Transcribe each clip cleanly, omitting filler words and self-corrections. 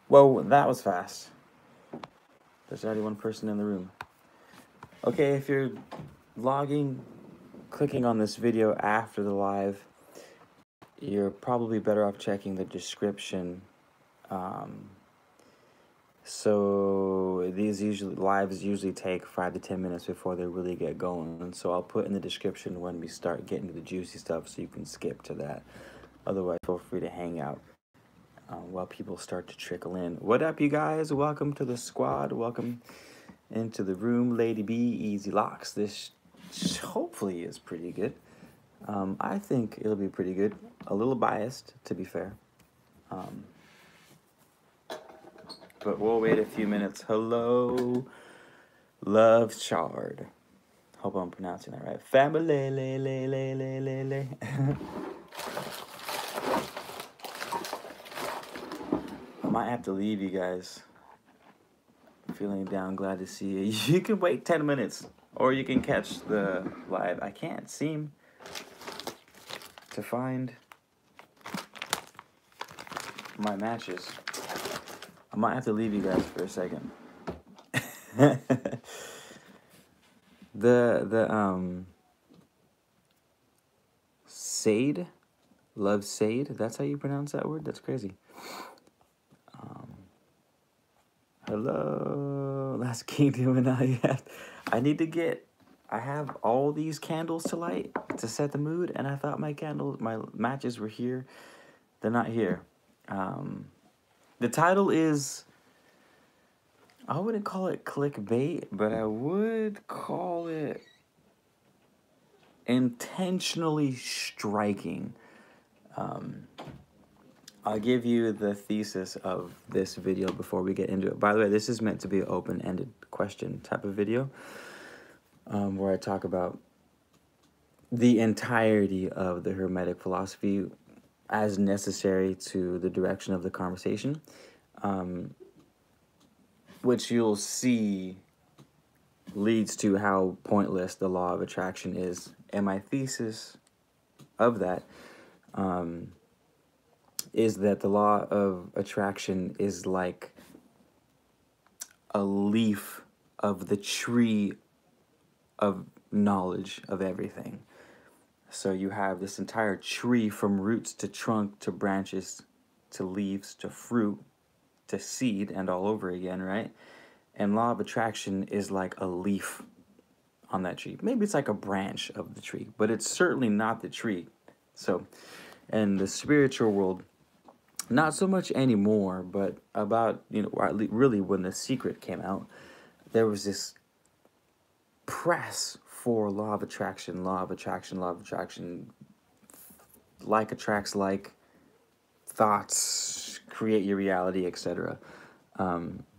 Whoa, that was fast. There's already one person in the room. Okay, if you're logging, clicking on this video after the live, you're probably better off checking the description. So these lives usually take 5 to 10 minutes before they really get going. And so I'll put in the description when we start getting to the juicy stuff so you can skip to that. Otherwise, feel free to hang out while people start to trickle in. What up, you guys? Welcome to the squad. Welcome into the room, Lady B, Easy Locks. This hopefully is pretty good. I think it'll be pretty good. A little biased, to be fair. But we'll wait a few minutes. Hello, Love Shard. Hope I'm pronouncing that right. Family, I might have to leave you guys. Feeling down, glad to see you. You can wait 10 minutes, or you can catch the live. I can't seem to find my matches. I might have to leave you guys for a second. Sade, Love Sade. That's how you pronounce that word. That's crazy. Hello, Last Kingdom, and I have all these candles to light to set the mood, and I thought my matches were here. They're not here. The title is, I wouldn't call it clickbait, but I would call it intentionally striking. I'll give you the thesis of this video before we get into it. By the way, this is meant to be an open-ended question type of video, where I talk about the entirety of the Hermetic philosophy as necessary to the direction of the conversation, which you'll see leads to how pointless the law of attraction is. And my thesis of that is that the law of attraction is like a leaf of the tree of knowledge of everything. So you have this entire tree from roots to trunk to branches to leaves to fruit to seed and all over again, right? And law of attraction is like a leaf on that tree. Maybe it's like a branch of the tree, but it's certainly not the tree. So in the spiritual world, not so much anymore, but about, really when The Secret came out, there was this press for law of attraction, law of attraction, law of attraction. Like attracts like, thoughts create your reality, etc.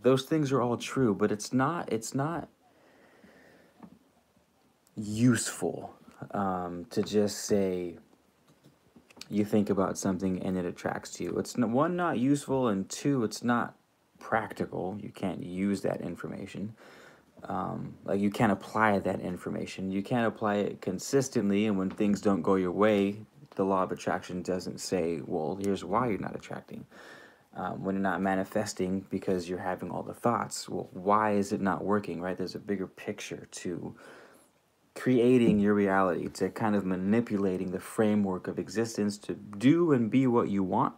Those things are all true, but it's not useful to just say you think about something and it attracts to you. It's one, not useful, and two, it's not practical. You can't use that information. Like you can't apply that information. You can't apply it consistently, and when things don't go your way, the law of attraction doesn't say, well, here's why you're not attracting. When you're not manifesting because you're having all the thoughts, well, why is it not working, right? There's a bigger picture to creating your reality, to kind of manipulating the framework of existence to do and be what you want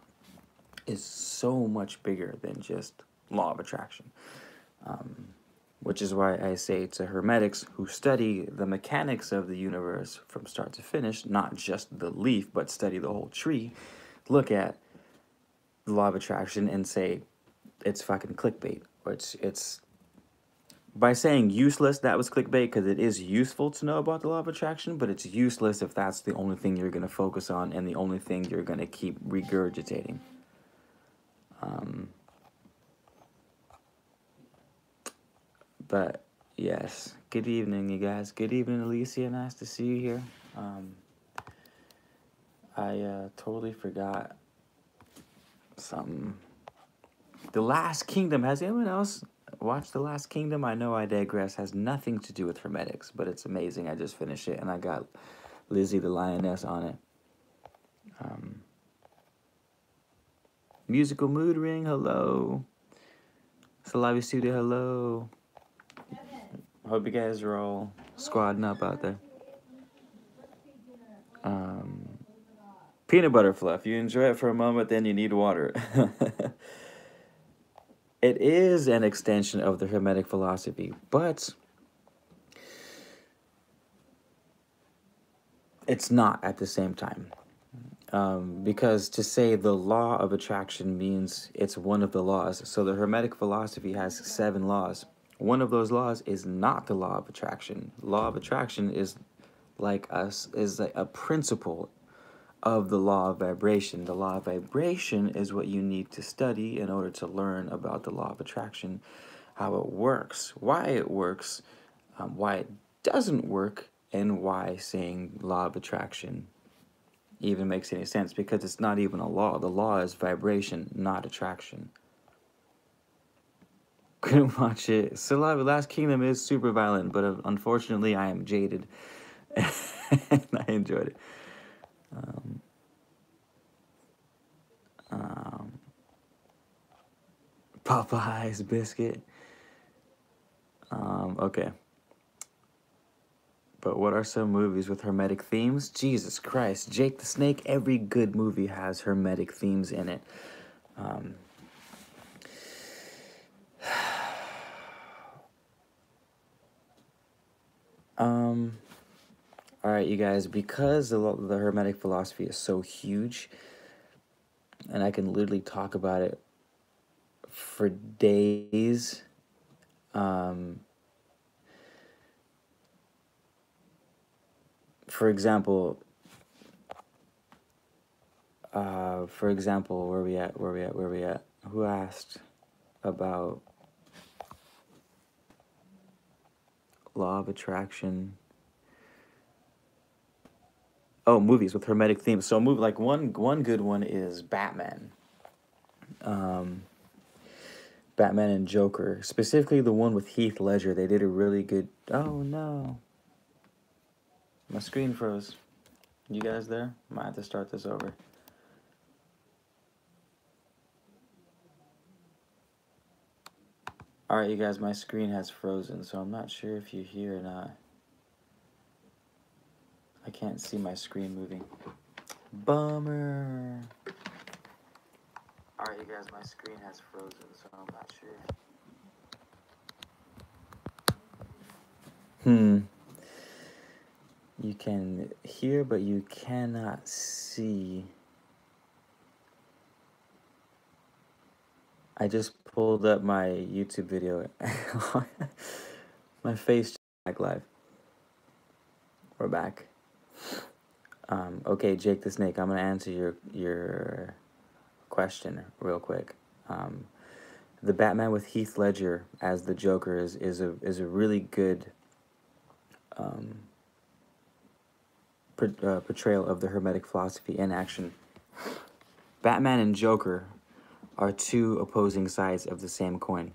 is so much bigger than just law of attraction. Which is why I say to hermetics who study the mechanics of the universe from start to finish, not just the leaf, but study the whole tree, look at the law of attraction and say, it's fucking clickbait. Or it's by saying useless, that was clickbait, because it is useful to know about the law of attraction, but it's useless if that's the only thing you're going to focus on and the only thing you're going to keep regurgitating. But yes, good evening, you guys. Good evening, Alicia. Nice to see you here. I totally forgot something. The Last Kingdom. Has anyone else watched The Last Kingdom? I know I digress. Has nothing to do with hermetics, but it's amazing. I just finished it, and I got Lizzie the Lioness on it. Musical mood ring. Hello. the lobby studio, hello. Hope you guys are all squadding up out there. Peanut butter fluff. You enjoy it for a moment, then you need water. It is an extension of the Hermetic philosophy, but it's not at the same time. Because to say the law of attraction means it's one of the laws. So the Hermetic philosophy has 7 laws. One of those laws is not the law of attraction. Law of attraction is like a principle of the law of vibration. The law of vibration is what you need to study in order to learn about the law of attraction, how it works, why it works, why it doesn't work, and why saying law of attraction even makes any sense, because it's not even a law. The law is vibration, not attraction. Couldn't watch it. Saliva Last Kingdom is super violent, but unfortunately I am jaded. And I enjoyed it. Popeye's biscuit. Okay. But what are some movies with hermetic themes? Jesus Christ. Jake the Snake. Every good movie has hermetic themes in it. All right, you guys, because the hermetic philosophy is so huge, and I can literally talk about it for days. For example, where we at? Who asked about law of attraction? Oh, movies with hermetic themes. So, like one good one is Batman. Batman and Joker, specifically the one with Heath Ledger. They did a really good. Oh no, my screen froze. You guys there? Might have to start this over. All right, you guys, my screen has frozen, so I'm not sure if you're here or not. I can't see my screen moving. Bummer. All right, you guys, my screen has frozen, so I'm not sure. You can hear, but you cannot see. I just pulled up my YouTube video. My face back live. We're back. Okay, Jake the Snake, I'm gonna answer your question real quick. The Batman with Heath Ledger as the Joker is a really good portrayal of the Hermetic philosophy in action. Batman and Joker are 2 opposing sides of the same coin.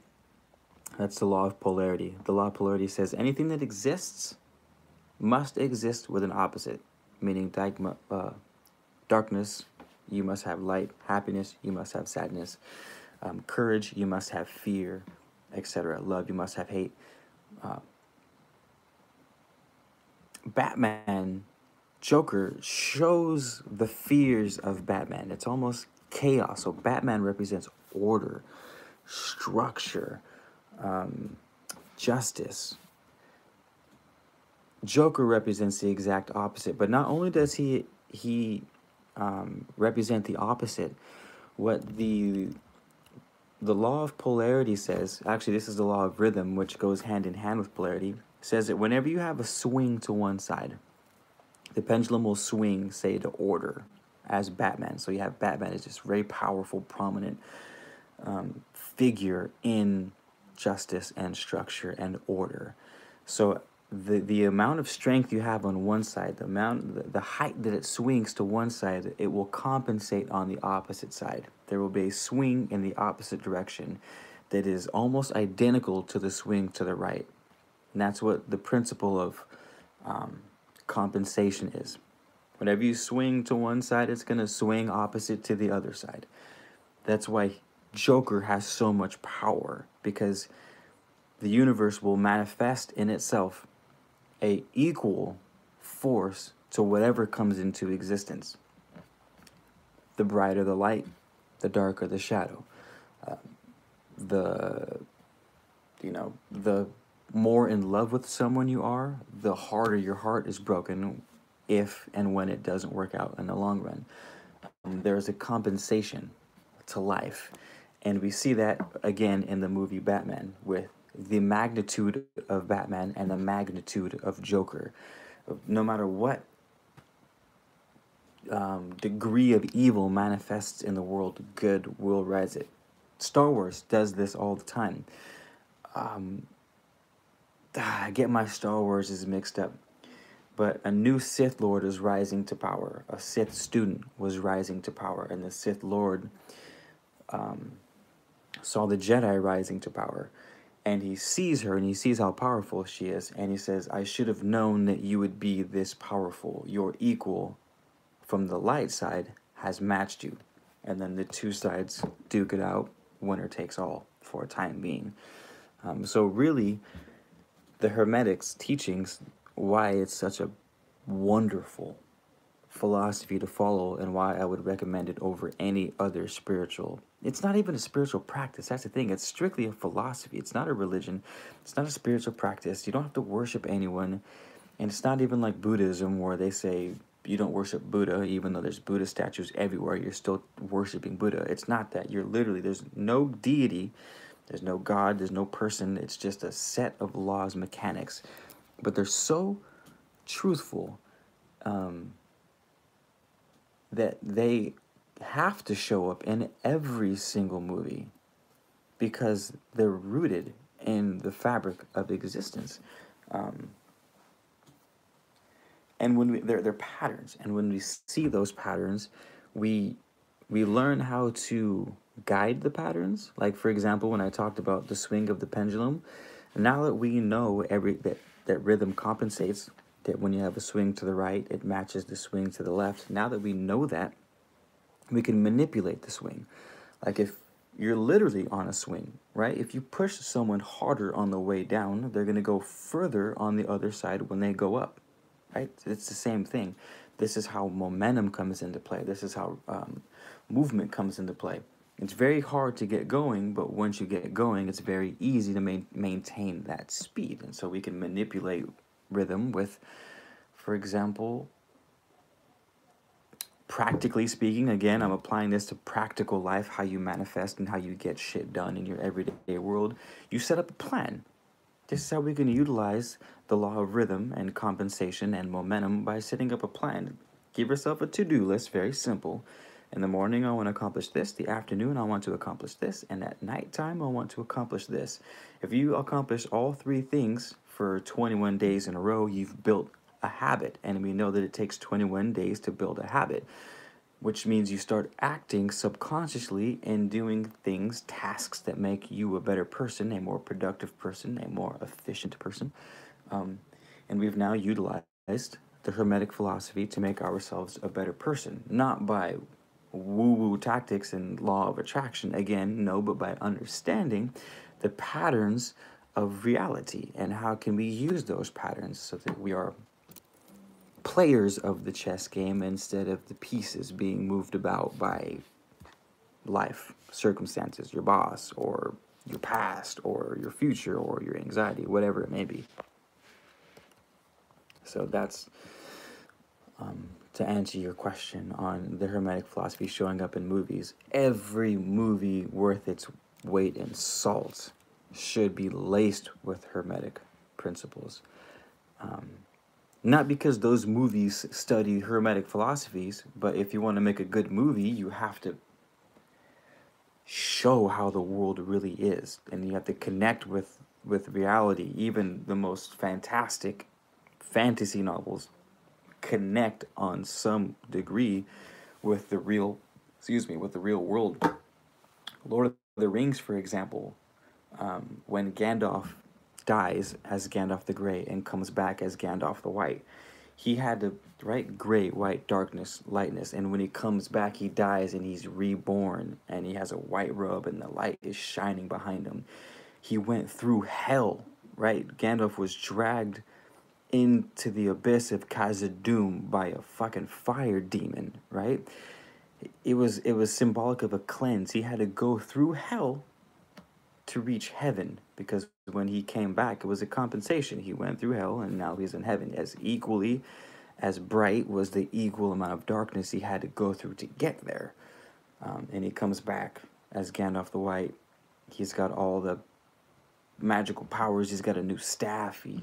That's the law of polarity. The law of polarity says anything that exists must exist with an opposite, meaning darkness, you must have light. Happiness, you must have sadness. Courage, you must have fear, etc. Love, you must have hate. Batman, Joker shows the fears of Batman. It's almost chaos. So Batman represents order, structure, justice. Joker represents the exact opposite. But not only does he represent the opposite, what the law of polarity says, actually this is the law of rhythm, which goes hand in hand with polarity, says that whenever you have a swing to one side, the pendulum will swing, say, to order as Batman. So you have Batman as this very powerful, prominent figure in justice and structure and order. So the amount of strength you have on one side, the height that it swings to one side, it will compensate on the opposite side. There will be a swing in the opposite direction that is almost identical to the swing to the right. And that's what the principle of compensation is. Whenever you swing to one side, it's going to swing opposite to the other side. That's why Joker has so much power because the universe will manifest in itself a equal force to whatever comes into existence. The brighter the light, the darker the shadow. The the more in love with someone you are, the harder your heart is broken if and when it doesn't work out in the long run. There's a compensation to life. And we see that again in the movie Batman with the magnitude of Batman and the magnitude of Joker. No matter what degree of evil manifests in the world, good will rise it. Star Wars does this all the time. I get my Star Wars is mixed up. But a new Sith Lord is rising to power. A Sith student was rising to power. And the Sith Lord saw the Jedi rising to power. And he sees her and he sees how powerful she is. And he says, I should have known that you would be this powerful. Your equal from the light side has matched you. And then the two sides duke it out. Winner takes all for a time being. So really, the Hermetics teachings, why it's such a wonderful philosophy to follow and why I would recommend it over any other spiritual. It's not even a spiritual practice. That's the thing. It's strictly a philosophy. It's not a religion. It's not a spiritual practice. You don't have to worship anyone. And it's not even like Buddhism where they say you don't worship Buddha, even though there's Buddha statues everywhere. You're still worshiping Buddha. It's not that. You're literally, there's no deity. There's no God. There's no person. It's just a set of laws, mechanics. But they're so truthful that they have to show up in every single movie because they're rooted in the fabric of existence. And when they're patterns, and when we see those patterns, we learn how to guide the patterns. Like for example, when I talked about the swing of the pendulum, now that we know that rhythm compensates, that when you have a swing to the right, it matches the swing to the left. Now that we know that, we can manipulate the swing. Like if you're literally on a swing, right? If you push someone harder on the way down, they're going to go further on the other side when they go up, right? It's the same thing. This is how momentum comes into play. This is how movement comes into play. It's very hard to get going, but once you get going, it's very easy to maintain that speed. And so we can manipulate rhythm with, for example, practically speaking, again, I'm applying this to practical life, how you manifest and how you get shit done in your everyday world. You set up a plan. This is how we can utilize the law of rhythm and compensation and momentum by setting up a plan. Give yourself a to-do list, very simple. In the morning, I want to accomplish this. The afternoon, I want to accomplish this. And at nighttime, I want to accomplish this. If you accomplish all three things for 21 days in a row, you've built a habit. And we know that it takes 21 days to build a habit, which means you start acting subconsciously and doing things, tasks that make you a better person, a more productive person, a more efficient person. And we've now utilized the Hermetic philosophy to make ourselves a better person, not by woo-woo tactics and law of attraction, again, no, but by understanding the patterns of reality and how can we use those patterns so that we are players of the chess game instead of the pieces being moved about by life, circumstances, your boss, or your past, or your future, or your anxiety, whatever it may be. So that's to answer your question on the Hermetic philosophy showing up in movies. Every movie worth its weight in salt should be laced with Hermetic principles. Not because those movies study Hermetic philosophies, but if you want to make a good movie, you have to show how the world really is. And you have to connect with reality. Even the most fantastic fantasy novels connect on some degree with the real, with the real world. Lord of the Rings, for example, when Gandalf dies as Gandalf the Grey and comes back as Gandalf the White, he had to, right, gray, white, darkness, lightness, and when he comes back, he dies and he's reborn, and he has a white robe, and the light is shining behind him. He went through hell, right? Gandalf was dragged into the abyss of Khazad-dûm by a fucking fire demon, right? It was symbolic of a cleanse. He had to go through hell to reach heaven, because when he came back, it was a compensation. He went through hell and now he's in heaven. As equally as bright was the equal amount of darkness he had to go through to get there. And he comes back as Gandalf the White. He's got all the magical powers. He's got a new staff. He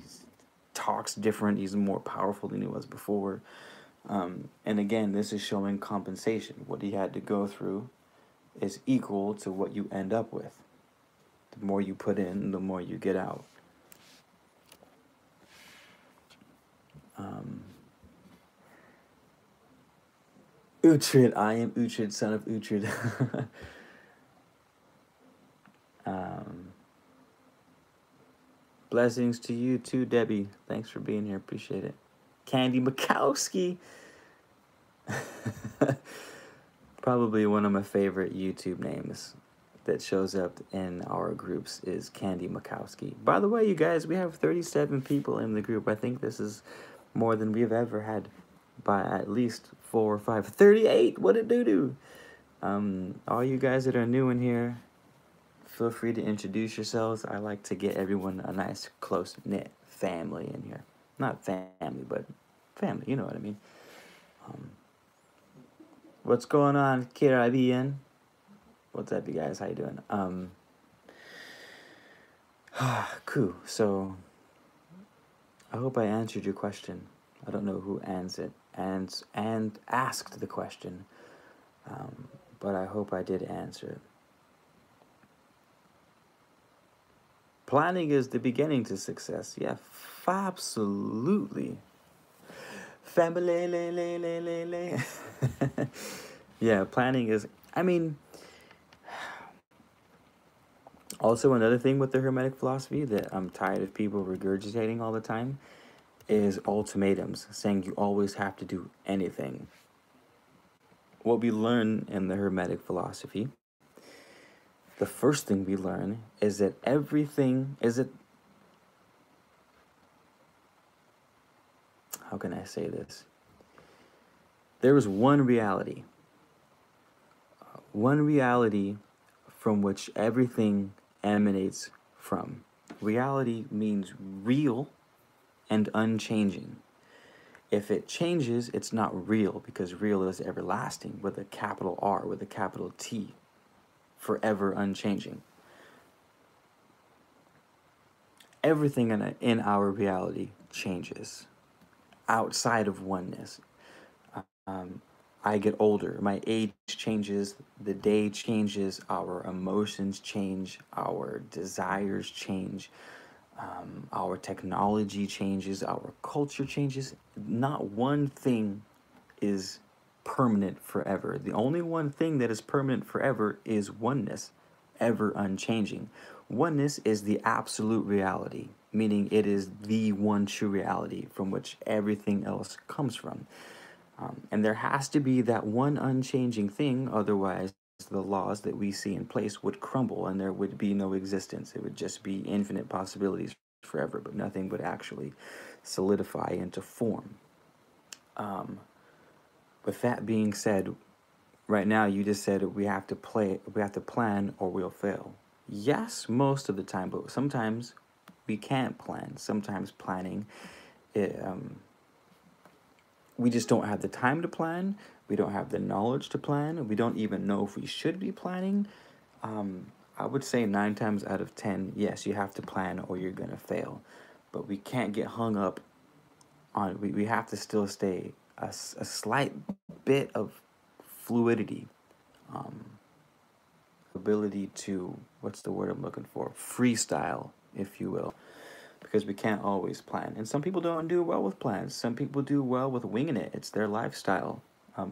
talks different. He's more powerful than he was before. And again, this is showing compensation. What he had to go through is equal to what you end up with. The more you put in, the more you get out. Uhtred, I am Uhtred, son of Uhtred. Blessings to you too, Debbie. Thanks for being here. Appreciate it. Candy Mikowski. Probably one of my favorite YouTube names that shows up in our groups is Candy Mikowski. By the way, you guys, we have 37 people in the group. I think this is more than we've ever had by at least 4 or 5. 38! What a doo-doo! All you guys that are new in here, feel free to introduce yourselves. I like to get everyone a nice, close-knit family in here. Not family, but family, you know what I mean. What's going on, Caribbean? What's up, you guys? How you doing? Cool. So, I hope I answered your question. I don't know who answered and asked the question, but I hope I did answer it. Planning is the beginning to success. Yeah, absolutely. Family. Yeah, planning is, I mean, also another thing with the Hermetic philosophy that I'm tired of people regurgitating all the time is ultimatums, saying you always have to do anything. What we learn in the Hermetic philosophy, the first thing we learn is that everything is it. How can I say this? There is one reality from which everything emanates from. Reality means real and unchanging. If it changes, it's not real, because real is everlasting with a capital R, with a capital T, forever unchanging. Everything in our reality changes outside of oneness. I get older, my age changes, the day changes, our emotions change, our desires change, our technology changes, our culture changes. Not one thing is permanent forever. The only one thing that is permanent forever is oneness, ever unchanging. Oneness is the absolute reality, meaning it is the one true reality from which everything else comes from. And there has to be that one unchanging thing, otherwise the laws that we see in place would crumble and there would be no existence. It would just be infinite possibilities forever, but nothing would actually solidify into form. With that being said, right now you just said we have to plan or we'll fail. Yes, most of the time, but sometimes we can't plan. Sometimes planning, we just don't have the time to plan. We don't have the knowledge to plan. We don't even know if we should be planning. I would say 9 times out of 10, yes, you have to plan or you're going to fail. But we can't get hung up on, we have to still stay a slight bit of fluidity, ability to, what's the word I'm looking for? Freestyle, if you will. Because we can't always plan. And some people don't do well with plans. Some people do well with winging it. It's their lifestyle.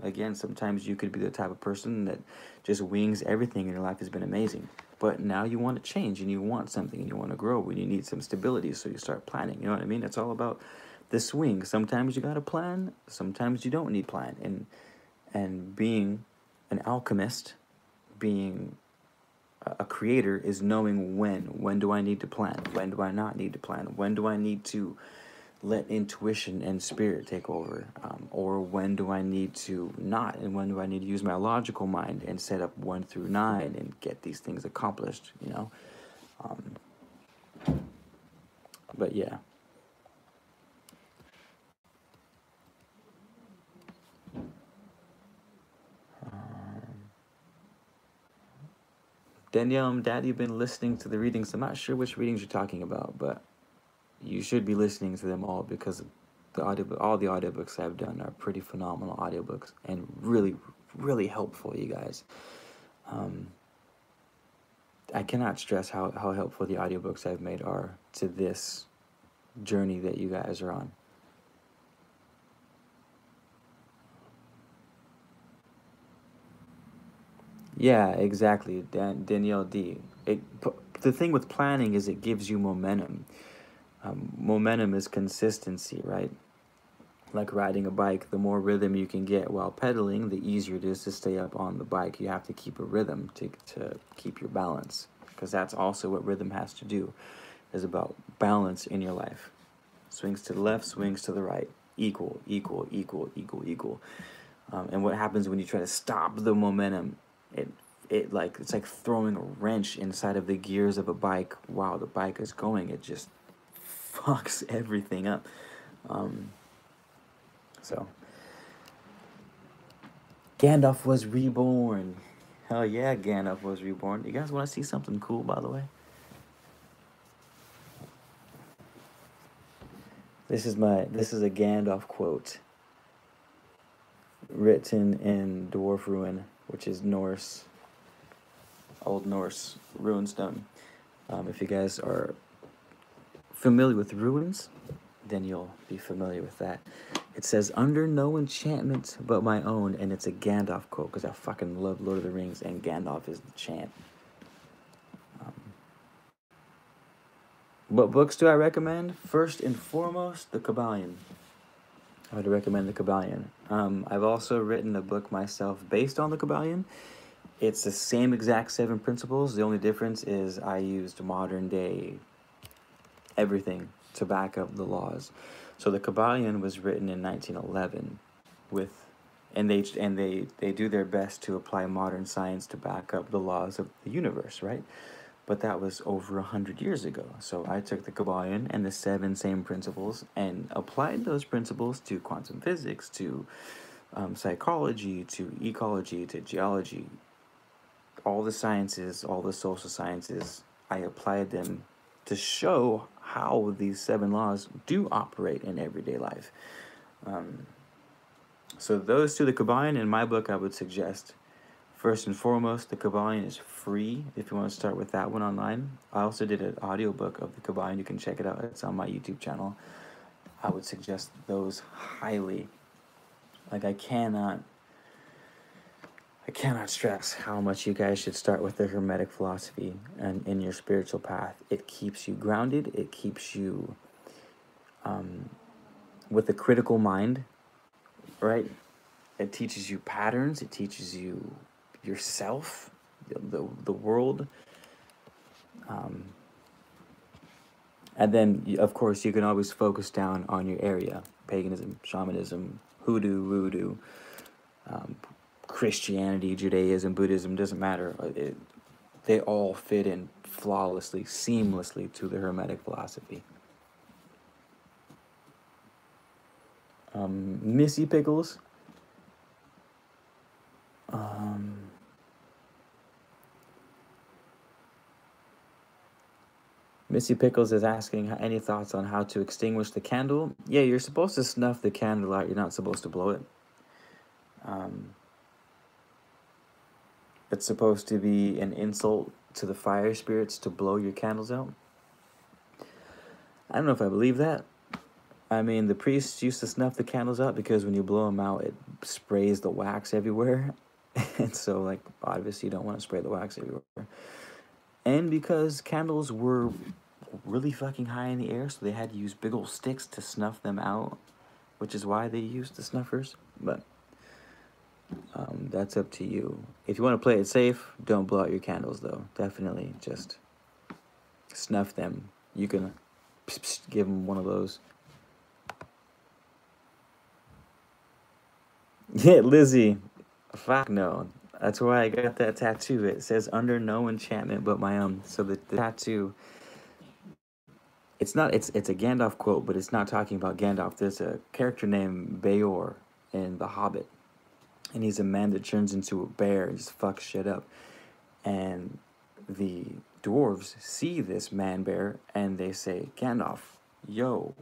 Again, sometimes you could be the type of person that just wings everything and your life has been amazing. But now you want to change and you want something and you want to grow and you need some stability, so you start planning. You know what I mean? It's all about the swing. Sometimes you got to plan, sometimes you don't need plan. And being an alchemist, being a creator, is knowing when do I need to plan, when do I not need to plan, when do I need to let intuition and spirit take over, or when do I need to not, and when do I need to use my logical mind and set up 1 through 9 and get these things accomplished, you know. But yeah. Danielle, I'm Dad, you've been listening to the readings. I'm not sure which readings you're talking about, but you should be listening to them all, because all the audiobooks I've done are pretty phenomenal audiobooks and really, really helpful, you guys. I cannot stress how helpful the audiobooks I've made are to this journey that you guys are on. Yeah, exactly, Danielle D. The thing with planning is it gives you momentum. Momentum is consistency, right? Like riding a bike, the more rhythm you can get while pedaling, the easier it is to stay up on the bike. You have to keep a rhythm to keep your balance, because that's also what rhythm has to do, is about balance in your life. Swings to the left, swings to the right, equal, equal, equal, equal, equal. And what happens when you try to stop the momentum? It's like throwing a wrench inside of the gears of a bike while the bike is going. It just fucks everything up. So Gandalf was reborn. Hell yeah, Gandalf was reborn. You guys want to see something cool, by the way? This is a Gandalf quote written in Dwarf Ruin, which is Norse, Old Norse runestone. If you guys are familiar with runes, then you'll be familiar with that. It says, "Under no enchantment but my own," and it's a Gandalf quote, because I fucking love Lord of the Rings, and Gandalf is the chant. What books do I recommend? First and foremost, the Kabbalion. I would recommend the Kabbalion. I've also written a book myself based on the Kabbalion. It's the same exact 7 principles. The only difference is I used modern day everything to back up the laws. So the Kabbalion was written in 1911 and they do their best to apply modern science to back up the laws of the universe, right? But that was over 100 years ago. So I took the Kabbalion and the 7 same principles and applied those principles to quantum physics, to psychology, to ecology, to geology, all the sciences, all the social sciences. I applied them to show how these 7 laws do operate in everyday life. So those two, the Kabbalion, in my book, I would suggest, first and foremost, the Kabbalion is free if you want to start with that one online. I also did an audiobook of the Kabbalion. You can check it out. It's on my YouTube channel. I would suggest those highly. Like, I cannot stress how much you guys should start with the Hermetic philosophy and in your spiritual path. It keeps you grounded. It keeps you with a critical mind, right? It teaches you patterns. It teaches you yourself, the world. And then, of course, you can always focus down on your area. Paganism, shamanism, hoodoo, voodoo, Christianity, Judaism, Buddhism, doesn't matter. They all fit in flawlessly, seamlessly to the Hermetic philosophy. Missy Pickles. Missy Pickles is asking any thoughts on how to extinguish the candle. Yeah, you're supposed to snuff the candle out. You're not supposed to blow it. It's supposed to be an insult to the fire spirits to blow your candles out. I don't know if I believe that. I mean, the priests used to snuff the candles out because when you blow them out, it sprays the wax everywhere. And so, like, obviously you don't want to spray the wax everywhere. And because candles were really fucking high in the air, so they had to use big old sticks to snuff them out, which is why they used the snuffers. But that's up to you. If you want to play it safe, don't blow out your candles, though. Definitely just snuff them. You can give them one of those. Yeah, Lizzie. Fuck no. That's why I got that tattoo. It says under no enchantment but my own. So the tattoo, it's not, it's a Gandalf quote, but it's not talking about Gandalf. There's a character named Beor in The Hobbit. And he's a man that turns into a bear and just fucks shit up. And the dwarves see this man bear and they say, Gandalf, yo,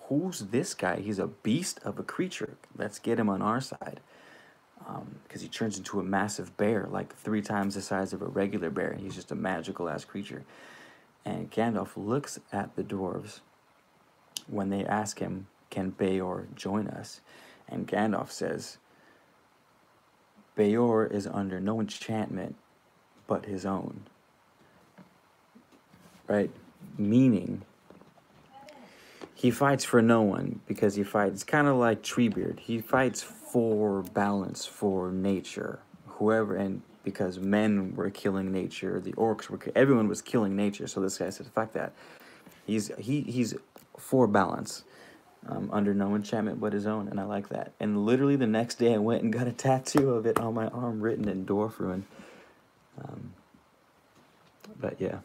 who's this guy? He's a beast of a creature. Let's get him on our side. Because he turns into a massive bear, like 3 times the size of a regular bear. He's just a magical ass creature. And Gandalf looks at the dwarves when they ask him, can Beor join us? And Gandalf says, Beor is under no enchantment but his own. Right? Meaning, he fights for no one because he fights kind of like Treebeard. He fights for balance, for nature. Whoever, and because men were killing nature, the orcs were, everyone was killing nature. So this guy said, fuck that. He's for balance, under no enchantment but his own, and I like that. And literally the next day I went and got a tattoo of it on my arm, written in dwarf rune. But yeah.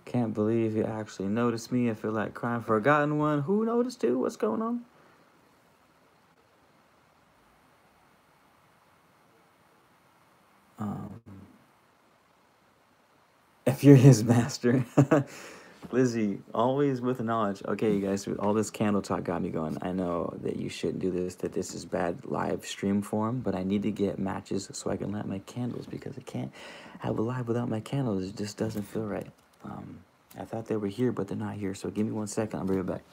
Can't believe you actually noticed me. I feel like crying. Forgotten one. Who noticed too? What's going on? If you're his master. Lizzie, always with knowledge. Okay, you guys, all this candle talk got me going. I know that you shouldn't do this, that this is bad live stream form, but I need to get matches so I can light my candles because I can't have a live without my candles. It just doesn't feel right. I thought they were here, but they're not here. So give me 1 second. I'll be right back.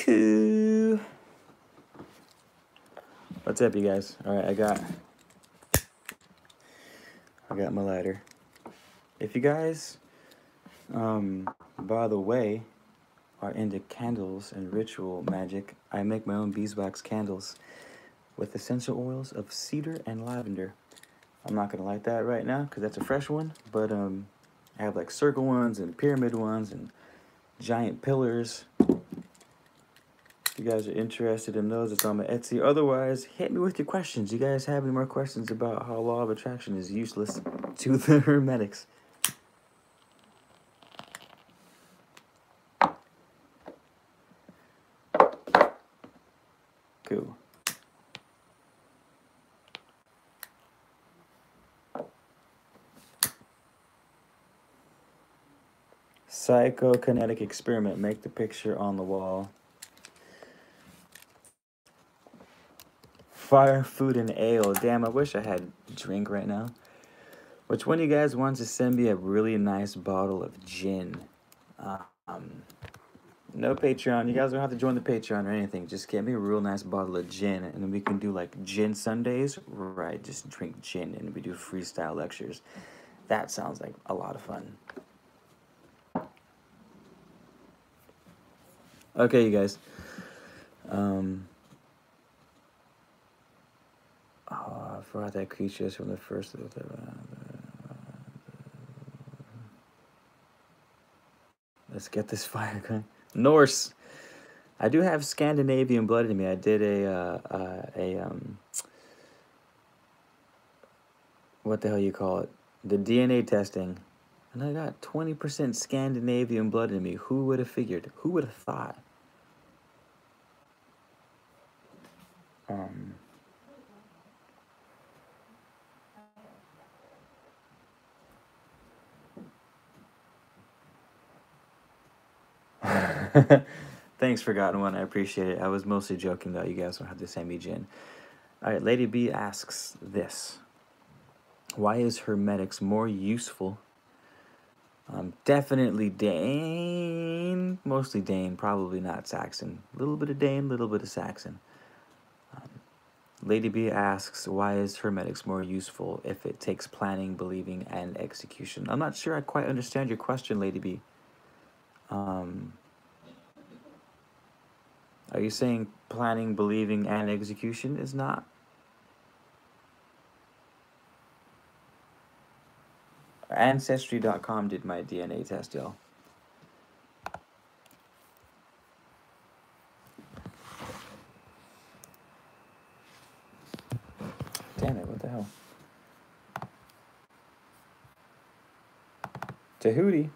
Cool. What's up, you guys? All right, I got my lighter. If you guys, by the way, are into candles and ritual magic, I make my own beeswax candles with essential oils of cedar and lavender. I'm not gonna light that right now because that's a fresh one, but I have like circle ones and pyramid ones and giant pillars. If you guys are interested in those, it's on my Etsy. Otherwise, hit me with your questions. You guys have any more questions about how law of attraction is useless to the hermetics? Cool. Psychokinetic experiment. Make the picture on the wall. Fire, food, and ale. Damn, I wish I had a drink right now. Which one of you guys wants to send me a really nice bottle of gin? No Patreon. You guys don't have to join the Patreon or anything. Just get me a real nice bottle of gin, and then we can do like gin Sundays. Right, just drink gin, and we do freestyle lectures. That sounds like a lot of fun. Okay, you guys. I forgot that creature is from the first of the Let's get this fire going. Norse. I do have Scandinavian blood in me. I did what the hell you call it? The DNA testing. And I got 20% Scandinavian blood in me. Who would have figured? Who would have thought? Thanks, Forgotten One. I appreciate it. I was mostly joking, though. You guys don't have to send me gin. All right, Lady B asks this. Why is hermetics more useful? Definitely Dane. Mostly Dane, probably not Saxon. A little bit of Dane, a little bit of Saxon. Lady B asks, why is hermetics more useful if it takes planning, believing, and execution? I'm not sure I quite understand your question, Lady B. Are you saying planning, believing, and execution is not? Ancestry.com did my DNA test, y'all. Damn it, what the hell? Tahuti.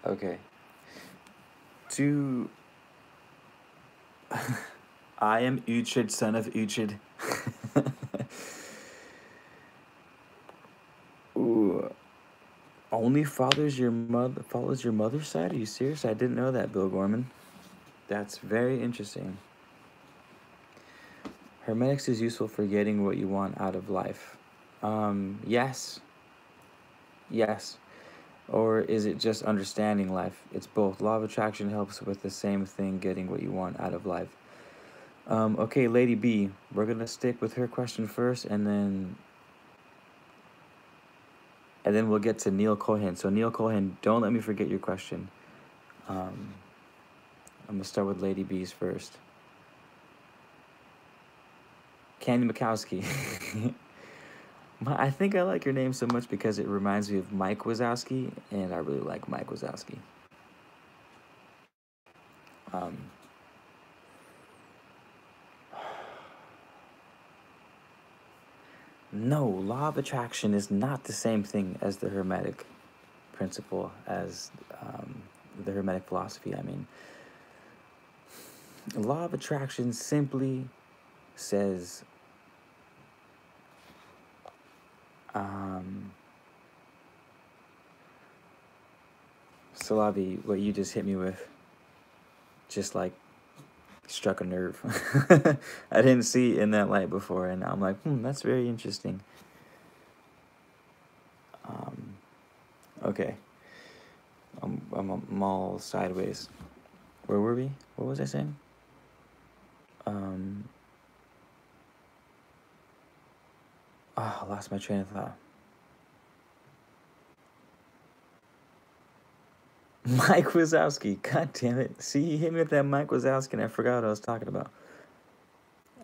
Okay. I am Uhtred, son of Uhtred. Ooh. Only follows your mother's side? Are you serious? I didn't know that, Bill Gorman. That's very interesting. Hermetics is useful for getting what you want out of life. Yes. Yes. Or is it just understanding life? It's both. Law of attraction helps with the same thing, getting what you want out of life. Okay, Lady B, we're going to stick with her question first, and then we'll get to Neil Cohen. So Neil Cohen, don't let me forget your question. I'm going to start with Lady B's first. Candy Mikowski. I think I like your name so much because it reminds me of Mike Wazowski, and I really like Mike Wazowski. No, law of attraction is not the same thing as the Hermetic principle, as the Hermetic philosophy. I mean, law of attraction simply says Salavi, what you just hit me with, just like struck a nerve. I didn't see it in that light before, and I'm like, that's very interesting. Okay. I'm all sideways. Where were we? What was I saying? I lost my train of thought. Mike Wazowski. God damn it. See, he hit me with that Mike Wazowski, and I forgot what I was talking about.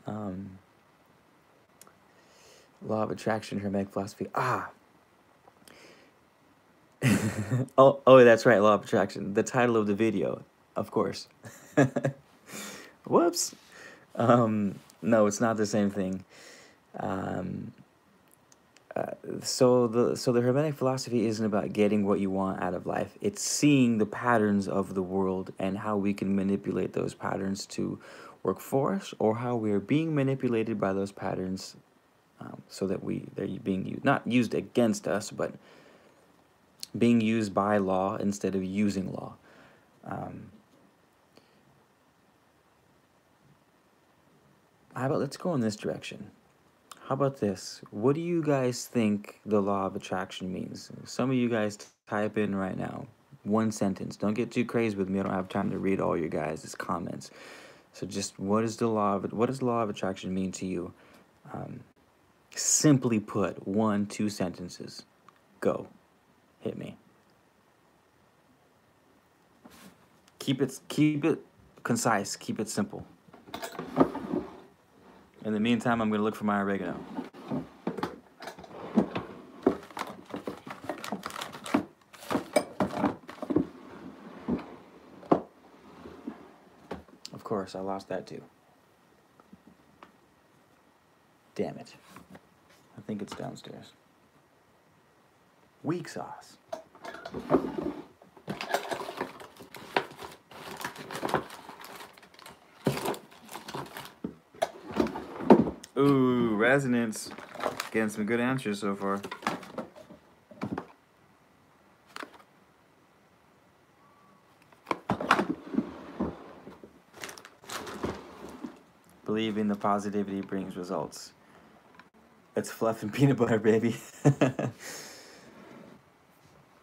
Law of attraction, Hermetic philosophy. Oh, that's right, law of attraction. The title of the video, of course. Whoops. No, it's not the same thing. So the Hermetic philosophy isn't about getting what you want out of life. It's seeing the patterns of the world and how we can manipulate those patterns to work for us, or how we are being manipulated by those patterns, so that they're being used, not used against us, but being used by law instead of using law. How about let's go in this direction? How about this? What do you guys think the law of attraction means? Some of you guys type in right now. One sentence. Don't get too crazy with me. I don't have time to read all your guys' comments. So just what does the law of attraction mean to you? Simply put, 1-2 sentences. Go. Hit me. Keep it concise, keep it simple. In the meantime, I'm going to look for my oregano. Of course, I lost that too. Damn it. I think it's downstairs. Weak sauce. Ooh, resonance. Getting some good answers so far. Believing the positivity brings results. It's fluff and peanut butter, baby.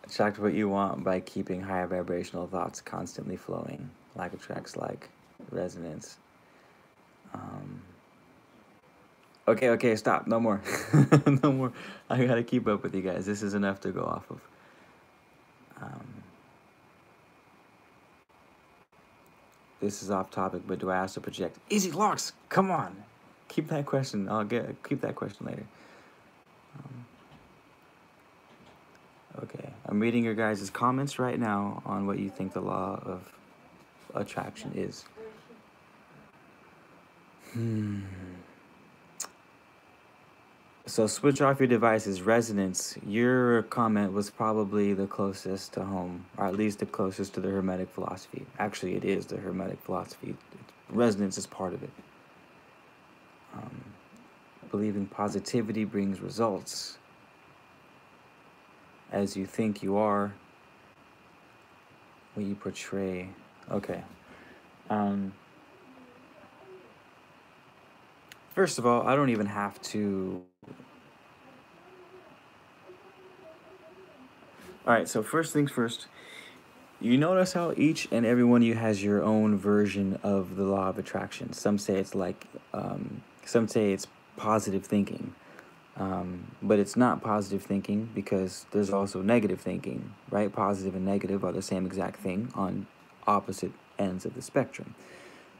Attract what you want by keeping higher vibrational thoughts constantly flowing. Like attracts like. Resonance. Okay, stop. No more. No more. I gotta keep up with you guys. This is enough to go off of. This is off topic, but do I also project? Easy locks. Come on. Keep that question. Keep that question later. Okay. I'm reading your guys' comments right now on what you think the law of attraction is. So switch off your devices. Resonance. Your comment was probably the closest to home, or at least the closest to the Hermetic philosophy. Actually, it is the Hermetic philosophy. Resonance is part of it. Believing positivity brings results. As you think you are, what you portray. Okay. First of all, I don't even have to... Alright, so first things first. You notice how each and every one of you has your own version of the law of attraction. Some say it's like... some say it's positive thinking. But it's not positive thinking because there's also negative thinking, right? Positive and negative are the same exact thing on opposite ends of the spectrum.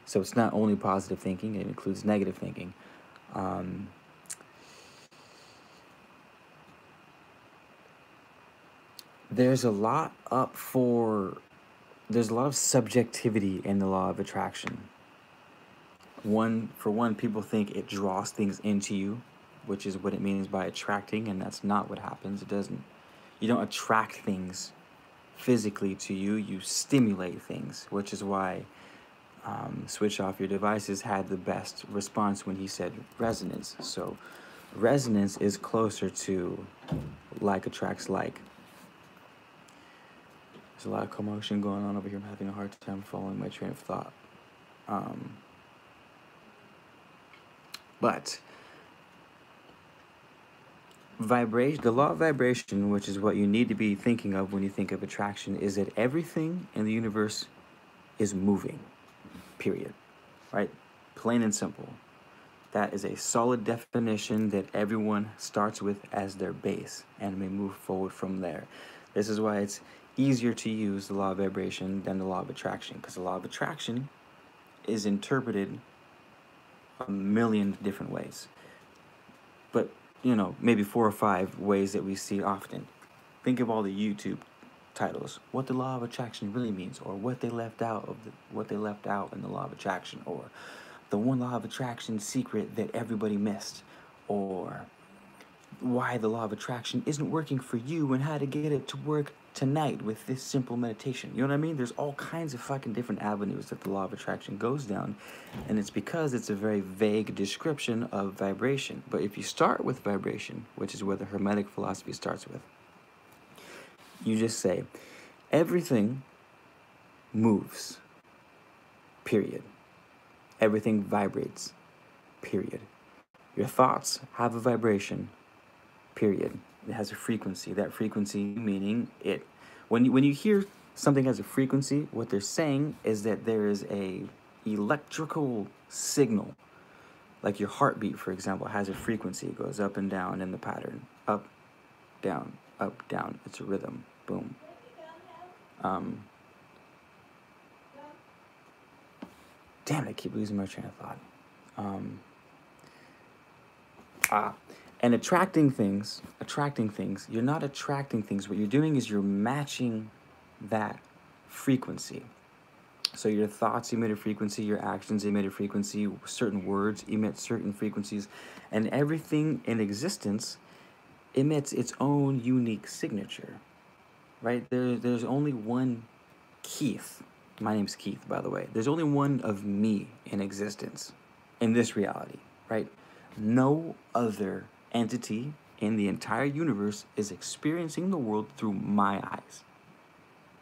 So it's not only positive thinking, it includes negative thinking. There's a lot there's a lot of subjectivity in the law of attraction. For one, people think it draws things into you, which is what it means by attracting, and that's not what happens. You don't attract things physically to you, you stimulate things, which is why Switch Off Your Devices had the best response when he said resonance. So resonance is closer to like attracts like. There's a lot of commotion going on over here. I'm having a hard time following my train of thought. But the law of vibration, which is what you need to be thinking of when you think of attraction, is that everything in the universe is moving, period, right? Plain and simple. That is a solid definition that everyone starts with as their base and may move forward from there. This is why it's easier to use the law of vibration than the law of attraction, because the law of attraction is interpreted a million different ways. But, maybe 4 or 5 ways that we see often. Think of all the YouTube titles, what the law of attraction really means, or what they left out in the law of attraction, or the one law of attraction secret that everybody missed, or why the law of attraction isn't working for you and how to get it to work tonight with this simple meditation. You know what I mean? There's all kinds of fucking different avenues that the law of attraction goes down, and it's because it's a very vague description of vibration. But if you start with vibration, which is where the Hermetic philosophy starts with, you just say, everything moves, period. Everything vibrates, period. Your thoughts have a vibration, period. It has a frequency. That frequency meaning it. When you hear something has a frequency, what they're saying is that there is a electrical signal. Like your heartbeat, for example, has a frequency. It goes up and down in the pattern. Up, down, up, down. It's a rhythm. Boom. Damn it, I keep losing my train of thought. And attracting things, you're not attracting things. What you're doing is you're matching that frequency. So your thoughts emit a frequency, your actions emit a frequency, certain words emit certain frequencies, and everything in existence emits its own unique signature, right? There's only one Keith. My name's Keith, by the way. There's only one of me in existence, in this reality, right? No other entity in the entire universe is experiencing the world through my eyes.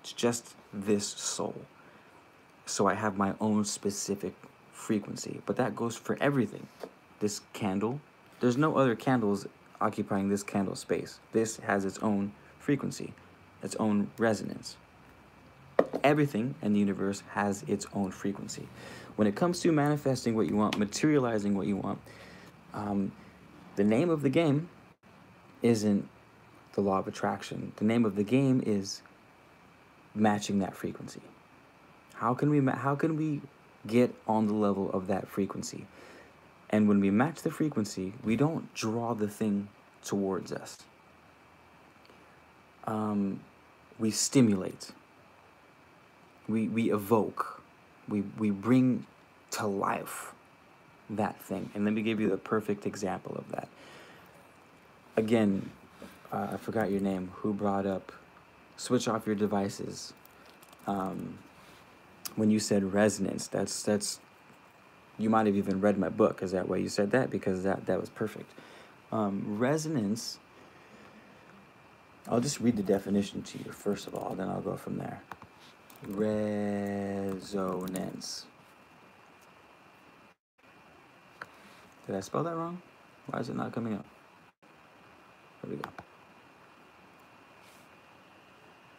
It's just this soul. So I have my own specific frequency, but that goes for everything. This candle, there's no other candles occupying this candle space. This has its own frequency, its own resonance. Everything in the universe has its own frequency. When it comes to manifesting what you want, materializing what you want, the name of the game isn't the law of attraction. The name of the game is matching that frequency. How can we get on the level of that frequency? And when we match the frequency, we don't draw the thing towards us. We stimulate. We evoke. We bring to life that thing. And let me give you the perfect example of that. Again, I forgot your name. Who brought up switch off your devices? When you said resonance, that's you might have even read my book. Is that why you said that? Because that was perfect. Resonance, I'll just read the definition to you first of all, then I'll go from there. Resonance. Did I spell that wrong? Why is it not coming up? There we go.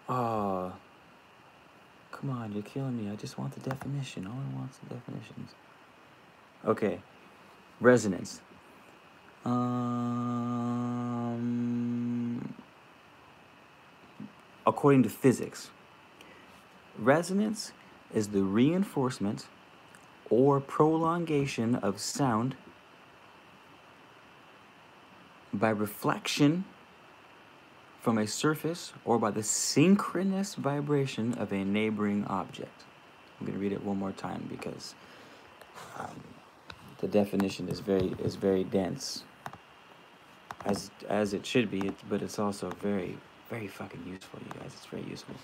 Oh, come on, you're killing me. I just want the definition. All I want is the definitions. Okay, resonance. According to physics, resonance is the reinforcement or prolongation of sound by reflection from a surface or by the synchronous vibration of a neighboring object. I'm going to read it one more time because the definition is very dense, as it should be, but it's also very, very fucking useful, you guys. It's very useful.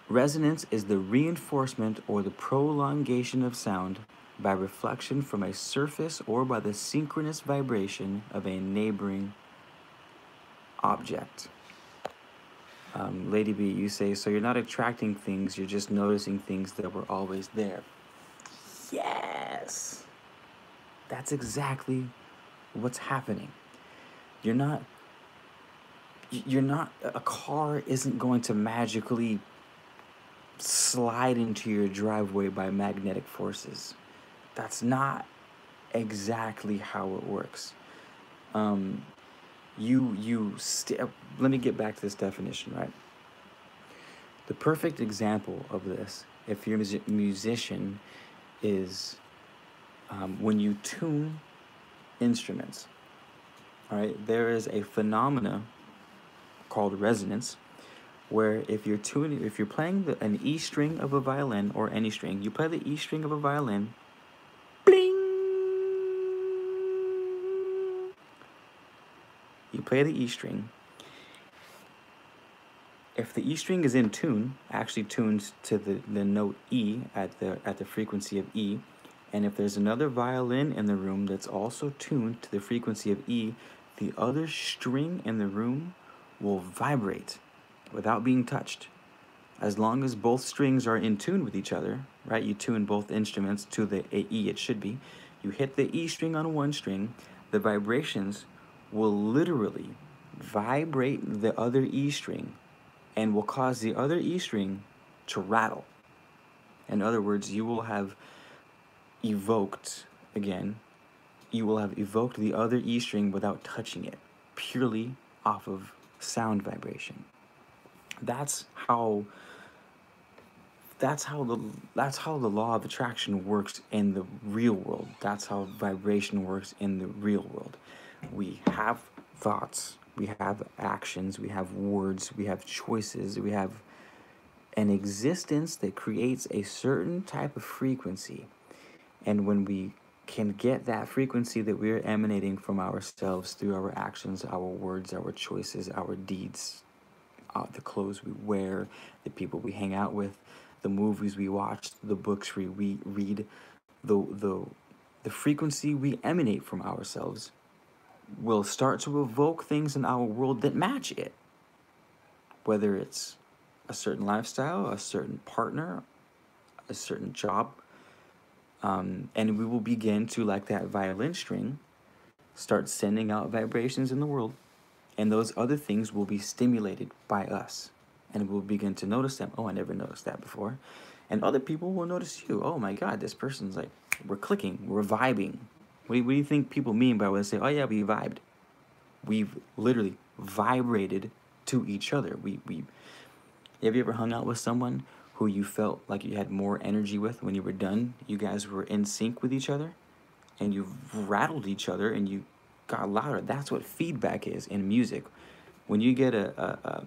Resonance is the reinforcement or the prolongation of sound by reflection from a surface or by the synchronous vibration of a neighboring object. Lady B, you say, so you're not attracting things, you're just noticing things that were always there. Yes! That's exactly what's happening. A car isn't going to magically slide into your driveway by magnetic forces. That's not exactly how it works. Let me get back to this definition, right? The perfect example of this, if you're a musician, is when you tune instruments. All right, there is a phenomena called resonance, where if you're playing an E string of a violin or any string, you play the E string of a violin, bling. You play the E string. If the E string is in tune, actually tuned to the note E at the frequency of E, and if there's another violin in the room that's also tuned to the frequency of E, the other string in the room will vibrate without being touched. As long as both strings are in tune with each other, right? You tune both instruments to the E it should be. You hit the E string on one string, the vibrations will literally vibrate the other E string and will cause the other E string to rattle. In other words, you will have evoked the other E string without touching it, purely off of sound vibration. That's how that's how the law of attraction works in the real world. That's how vibration works in the real world. We have thoughts, we have actions, we have words, we have choices, we have an existence that creates a certain type of frequency. And when we can get that frequency that we're emanating from ourselves through our actions, our words, our choices, our deeds, the clothes we wear, the people we hang out with, the movies we watch, the books we read, the frequency we emanate from ourselves will start to evoke things in our world that match it. Whether it's a certain lifestyle, a certain partner, a certain job, and we will begin to, like that violin string, start sending out vibrations in the world, and those other things will be stimulated by us, and we'll begin to notice them. Oh, I never noticed that before. And other people will notice you. Oh my God, this person's like, we're clicking, we're vibing. What do you think people mean by when they say, oh yeah, we vibed? We've literally vibrated to each other. Have you ever hung out with someone who you felt like you had more energy with when you were done? You guys were in sync with each other, and you rattled each other, and you got louder. That's what feedback is in music. When you get a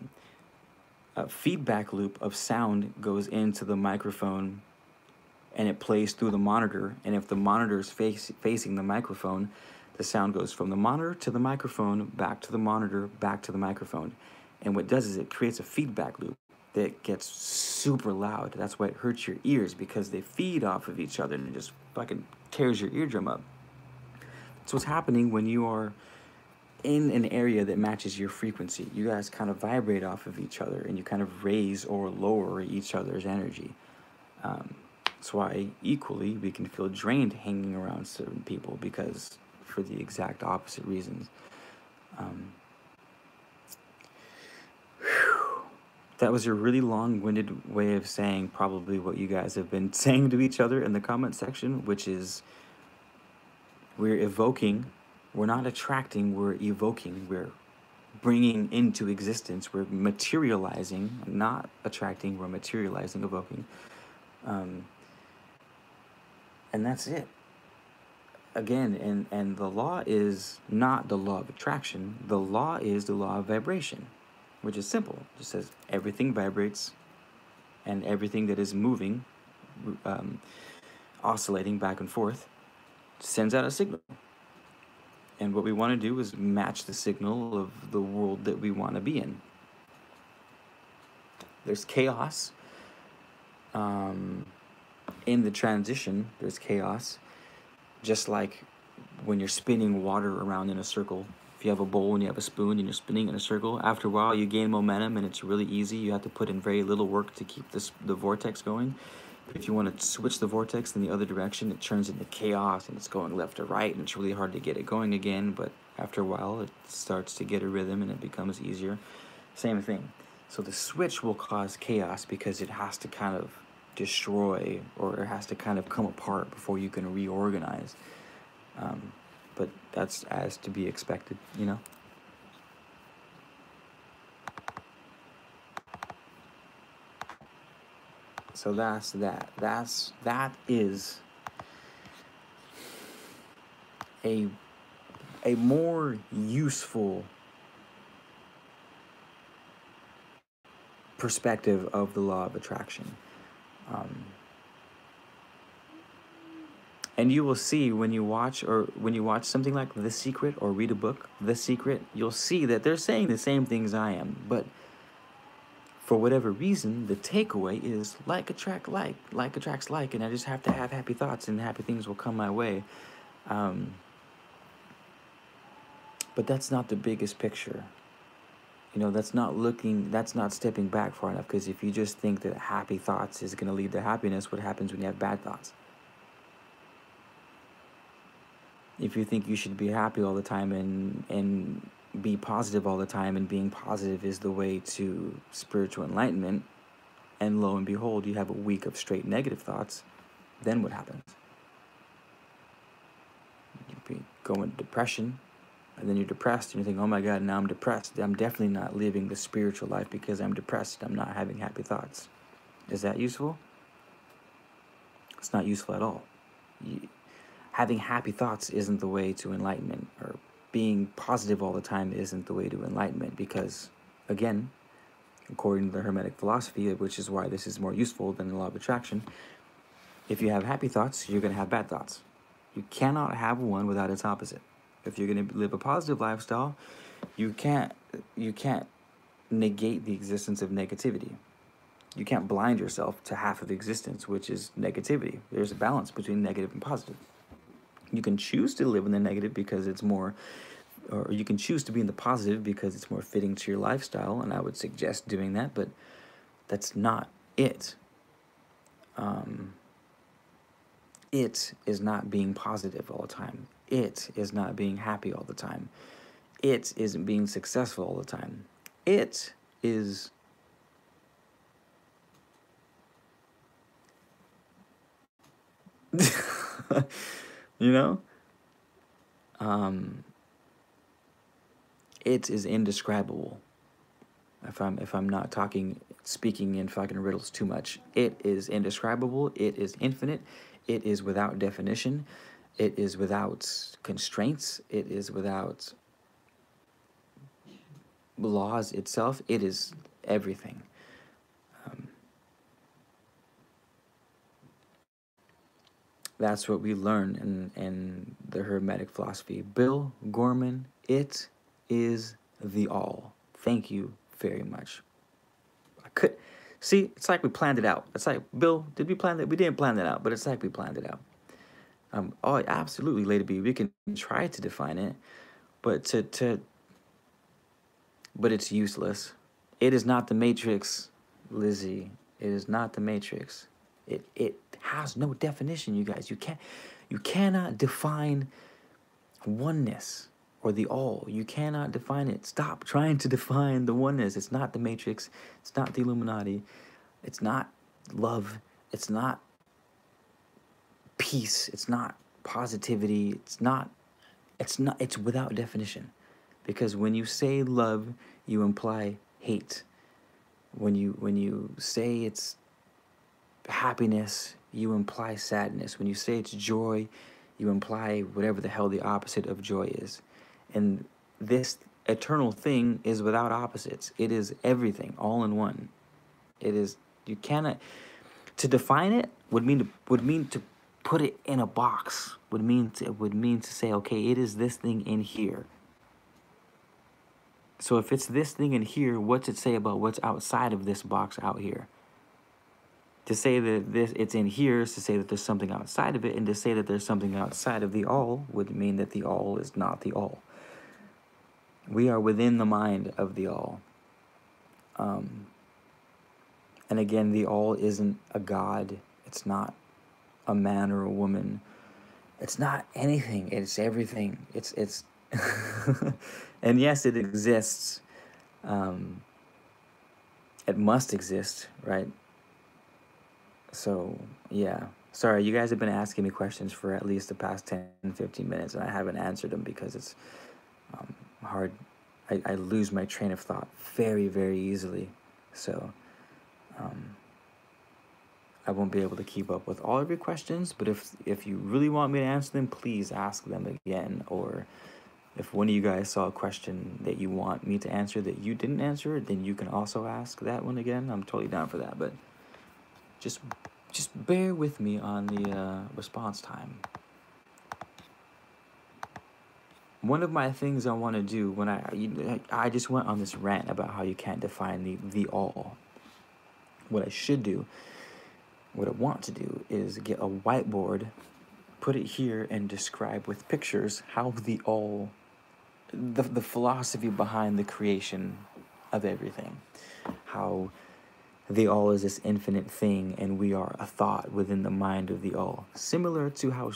feedback loop of sound goes into the microphone, and it plays through the monitor, and if the monitor is facing the microphone, the sound goes from the monitor to the microphone, back to the monitor, back to the microphone. And what it does is it creates a feedback loop that gets super loud. That's why it hurts your ears, because they feed off of each other and it just fucking tears your eardrum up. That's what's happening when you are in an area that matches your frequency. You guys kind of vibrate off of each other, and you kind of raise or lower each other's energy. That's why equally we can feel drained hanging around certain people, because for the exact opposite reasons. That was a really long-winded way of saying probably what you guys have been saying to each other in the comment section, which is we're evoking, we're not attracting, we're evoking, we're bringing into existence, we're materializing, not attracting, we're materializing, evoking. And that's it. Again, and the law is not the law of attraction. The law is the law of vibration, which is simple. It just says everything vibrates, and everything that is moving, oscillating back and forth, sends out a signal. And what we want to do is match the signal of the world that we want to be in. There's chaos. In the transition, there's chaos. Just like when you're spinning water around in a circle. If you have a bowl and you have a spoon and you're spinning in a circle, after a while you gain momentum and it's really easy. You have to put in very little work to keep the vortex going. But if you want to switch the vortex in the other direction, it turns into chaos and it's going left to right, and it's really hard to get it going again. But after a while, it starts to get a rhythm and it becomes easier. Same thing. So the switch will cause chaos because it has to kind of destroy, or it has to kind of come apart before you can reorganize. But that's as to be expected, you know? So that's that. That is a more useful perspective of the law of attraction. And you will see when you watch something like The Secret, or read a book, The Secret, you'll see that they're saying the same things I am, but for whatever reason, the takeaway is like attracts like, and I just have to have happy thoughts and happy things will come my way. But that's not the biggest picture. You know, that's not stepping back far enough, because if you just think that happy thoughts is going to lead to happiness, what happens when you have bad thoughts? If you think you should be happy all the time and be positive all the time, and being positive is the way to spiritual enlightenment, and lo and behold, you have a week of straight negative thoughts, then what happens? You go into depression, and then you're depressed, and you think, oh my God, now I'm depressed. I'm definitely not living the spiritual life because I'm depressed. I'm not having happy thoughts. Is that useful? It's not useful at all. Having happy thoughts isn't the way to enlightenment, or being positive all the time isn't the way to enlightenment, because, again, according to the Hermetic philosophy, which is why this is more useful than the law of attraction, if you have happy thoughts, you're going to have bad thoughts. You cannot have one without its opposite. If you're going to live a positive lifestyle, you can't negate the existence of negativity. You can't blind yourself to half of existence, which is negativity. There's a balance between negative and positive. You can choose to live in the negative because it's more, or you can choose to be in the positive because it's more fitting to your lifestyle, and I would suggest doing that, but that's not it. It is not being positive all the time. It is not being happy all the time. It isn't being successful all the time. It is you know? It is indescribable. If I'm not speaking in fucking riddles too much. It is indescribable. It is infinite. It is without definition. It is without constraints. It is without laws itself. It is everything. That's what we learn in the Hermetic philosophy. Bill Gorman, it is the all. Thank you very much. See, it's like we planned it out. It's like, Bill, did we plan that? We didn't plan that out, but it's like we planned it out. Oh, absolutely, Lady B. We can try to define it, but but it's useless. It is not the Matrix, Lizzie. It is not the Matrix. It has no definition, you guys. You cannot define oneness or the all. You cannot define it. Stop trying to define the oneness. It's not the Matrix. It's not the Illuminati. It's not love. It's not peace. It's not positivity. It's without definition. Because when you say love, you imply hate. When you say it's happiness, you imply sadness. When you say it's joy, you imply whatever the hell the opposite of joy is. And this eternal thing is without opposites. It is everything, all in one. It is, you cannot, to define it would mean to put it in a box. Would mean to say, okay, it is this thing in here. So if it's this thing in here, what's it say about what's outside of this box out here? To say that it's in here is to say that there's something outside of it, and to say that there's something outside of the all would mean that the all is not the all. We are within the mind of the all. And again, the all isn't a god. It's not a man or a woman. It's not anything. It's everything. It's and yes, it exists. It must exist, right? So, yeah. Sorry, you guys have been asking me questions for at least the past 10, 15 minutes, and I haven't answered them because it's hard. I lose my train of thought very, very easily. So, I won't be able to keep up with all of your questions, but if you really want me to answer them, please ask them again. Or if one of you guys saw a question that you want me to answer that you didn't answer, then you can also ask that one again. I'm totally down for that, but just bear with me on the response time. One of my things I want to do when I just went on this rant about how you can't define the all. What I should do, what I want to do, is get a whiteboard, put it here, and describe with pictures how the all, the philosophy behind the creation of everything, how the all is this infinite thing, and we are a thought within the mind of the all. Similar to how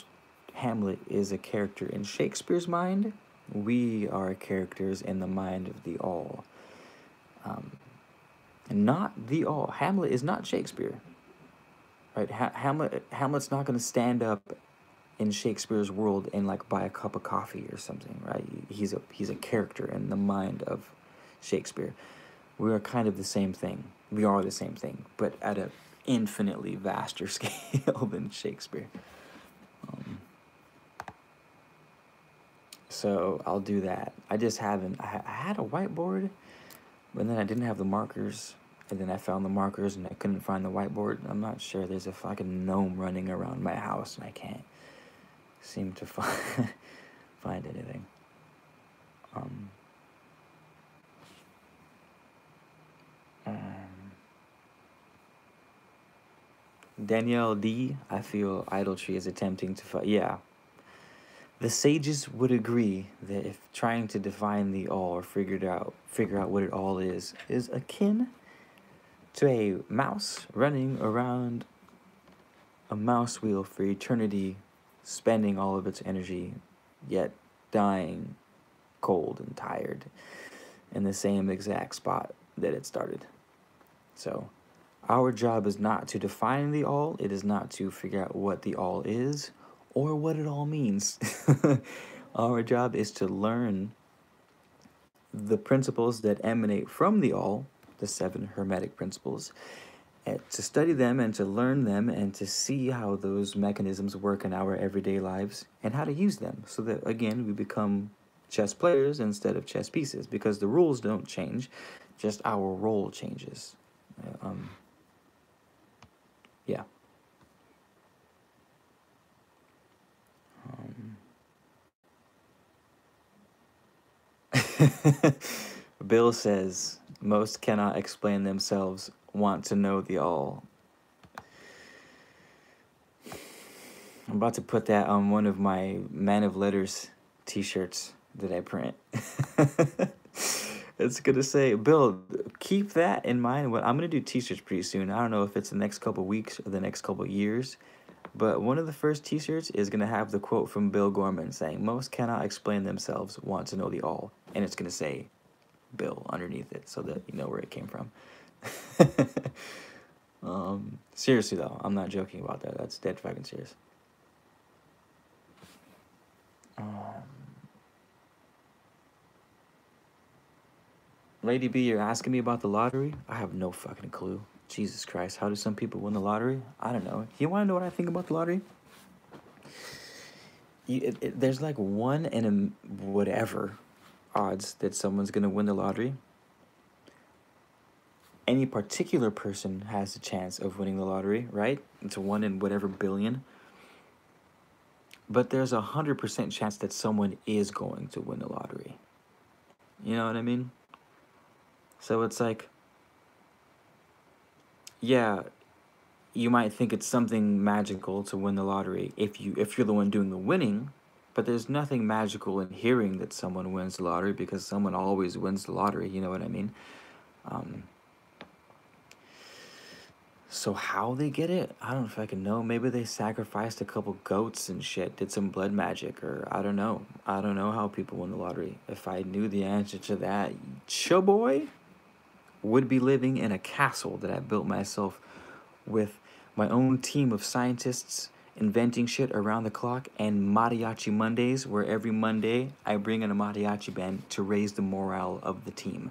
Hamlet is a character in Shakespeare's mind, we are characters in the mind of the all. Not the all. Hamlet is not Shakespeare, right? Hamlet's not going to stand up in Shakespeare's world and like buy a cup of coffee or something, right? He's a character in the mind of Shakespeare. We are kind of the same thing. We are the same thing, but at a infinitely vaster scale than Shakespeare. So I'll do that. I just haven't. I had a whiteboard, but then I didn't have the markers. And then I found the markers and I couldn't find the whiteboard. I'm not sure. There's a fucking gnome running around my house and I can't seem to find anything. Um, Danielle D, I feel idolatry is attempting to find. Yeah. The sages would agree that if trying to define the all or figure out what it all is akin to a mouse running around a mouse wheel for eternity, spending all of its energy, yet dying cold and tired in the same exact spot that it started. So, our job is not to define the all, it is not to figure out what the all is or what it all means. Our job is to learn the principles that emanate from the all, the 7 hermetic principles, and to study them and to learn them and to see how those mechanisms work in our everyday lives and how to use them so that, again, we become chess players instead of chess pieces, because the rules don't change, just our role changes. Yeah. Bill says, most cannot explain themselves, want to know the all. I'm about to put that on one of my Man of Letters t-shirts that I print. It's gonna say, Bill, keep that in mind. I'm gonna do t-shirts pretty soon. I don't know if it's the next couple weeks or the next couple years, but one of the first t-shirts is gonna have the quote from Bill Gorman saying, most cannot explain themselves, want to know the all. And it's gonna say Bill underneath it so that you know where it came from. Seriously though, I'm not joking about that. That's dead fucking serious. Lady B, you're asking me about the lottery? I have no fucking clue. Jesus Christ, how do some people win the lottery? I don't know. You want to know what I think about the lottery? There's like 1 in a whatever odds that someone's going to win the lottery. Any particular person has a chance of winning the lottery, right? It's 1 in whatever billion. But there's 100% chance that someone is going to win the lottery. You know what I mean? So it's like, yeah, you might think it's something magical to win the lottery if you're the one doing the winning, but there's nothing magical in hearing that someone wins the lottery, because someone always wins the lottery. You know what I mean? So how they get it, I don't fucking know. Maybe they sacrificed a couple goats and shit, did some blood magic, or I don't know. I don't know how people win the lottery. If I knew the answer to that, boy would be living in a castle that I built myself with my own team of scientists inventing shit around the clock, and mariachi Mondays, where every Monday I bring in a mariachi band to raise the morale of the team.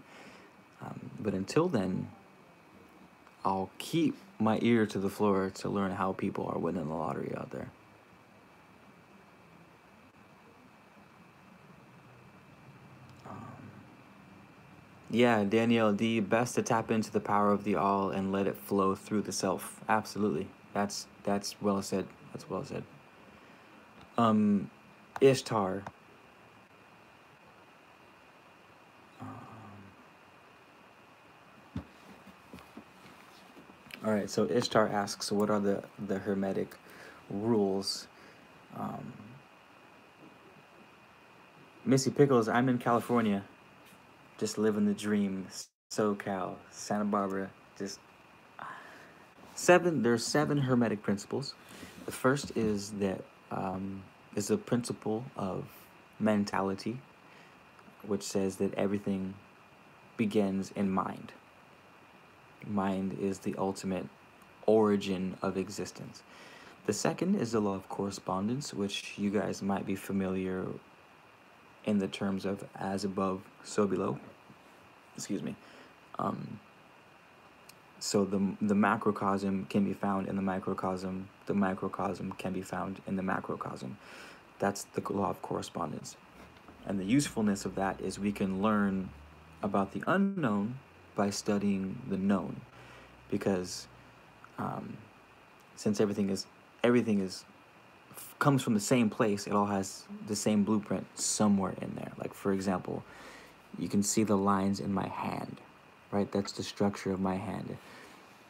But until then, I'll keep my ear to the floor to learn how people are winning the lottery out there. Yeah, Danielle D, best to tap into the power of the all and let it flow through the self. Absolutely. That's well said. That's well said. Ishtar. All right, so Ishtar asks, what are the hermetic rules? Missy Pickles, I'm in California, just living the dream. SoCal, Santa Barbara, just there's 7 hermetic principles. The first is that is the principle of mentality, which says that everything begins in mind. Mind is the ultimate origin of existence. The second is the law of correspondence, which you guys might be familiar in the terms of as above, so below. Excuse me. So the macrocosm can be found in the microcosm. The microcosm can be found in the macrocosm. That's the law of correspondence. And the usefulness of that is we can learn about the unknown by studying the known, because um, since everything is comes from the same place, it all has the same blueprint somewhere in there. Like, for example, you can see the lines in my hand, right? That's the structure of my hand.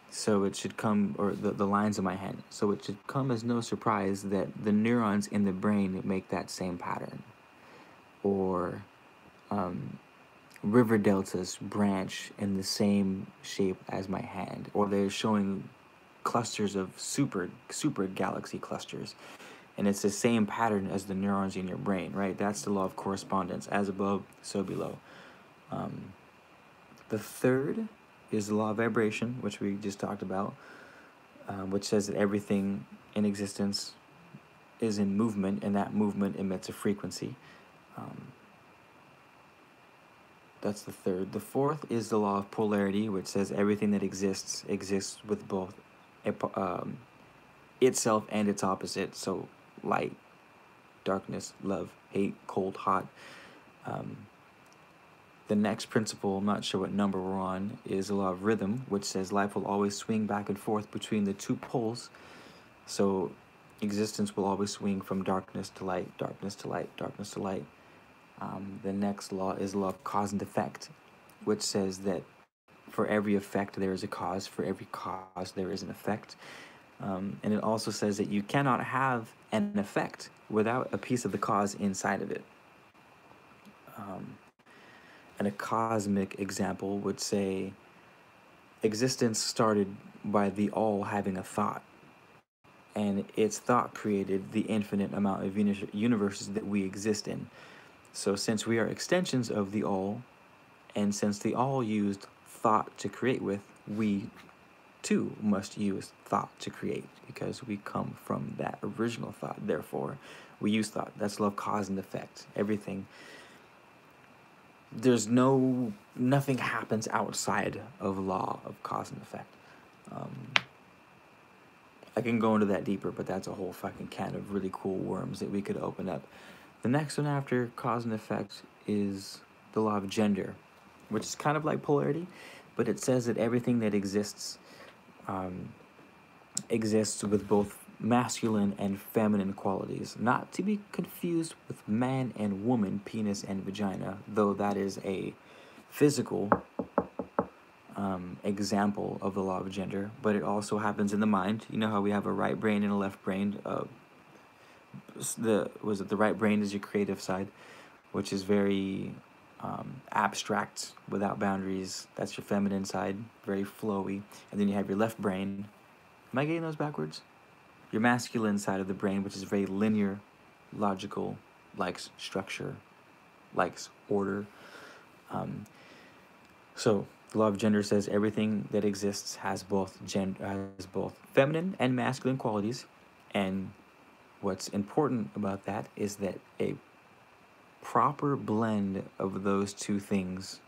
So it should come, or the lines of my hand. So it should come as no surprise that the neurons in the brain make that same pattern. Or river deltas branch in the same shape as my hand. Or they're showing clusters of super galaxy clusters, and it's the same pattern as the neurons in your brain, right? That's the law of correspondence. As above, so below. The third is the law of vibration, which we just talked about, which says that everything in existence is in movement, and that movement emits a frequency. That's the third. The fourth is the law of polarity, which says everything that exists with both itself and its opposite. So light, darkness, love, hate, cold, hot. The next principle, I'm not sure what number we're on, is the law of rhythm, which says life will always swing back and forth between the two poles. So existence will always swing from darkness to light, darkness to light, darkness to light. The next law is the law of cause and effect, which says that for every effect there is a cause, for every cause there is an effect. And it also says that you cannot have an effect without a piece of the cause inside of it. And a cosmic example would say existence started by the all having a thought, and its thought created the infinite amount of universes that we exist in. So since we are extensions of the all, and since the all used thought to create with, we too must use thought to create, because we come from that original thought. Therefore, we use thought. That's love, cause, and effect. Everything. Nothing happens outside of law of cause and effect. I can go into that deeper, but that's a whole fucking can of really cool worms that we could open up. The next one after cause and effect is the law of gender, which is kind of like polarity, but it says that everything that exists exists with both masculine and feminine qualities, not to be confused with man and woman, penis and vagina, though that is a physical example of the law of gender, but it also happens in the mind. You know how we have a right brain and a left brain. The right brain is your creative side, which is very abstract, without boundaries. That's your feminine side, very flowy. And then you have your left brain. Am I getting those backwards? Your masculine side of the brain, which is very linear, logical, likes structure, likes order. So the law of gender says everything that exists has both feminine and masculine qualities, and what's important about that is that a proper blend of those two things,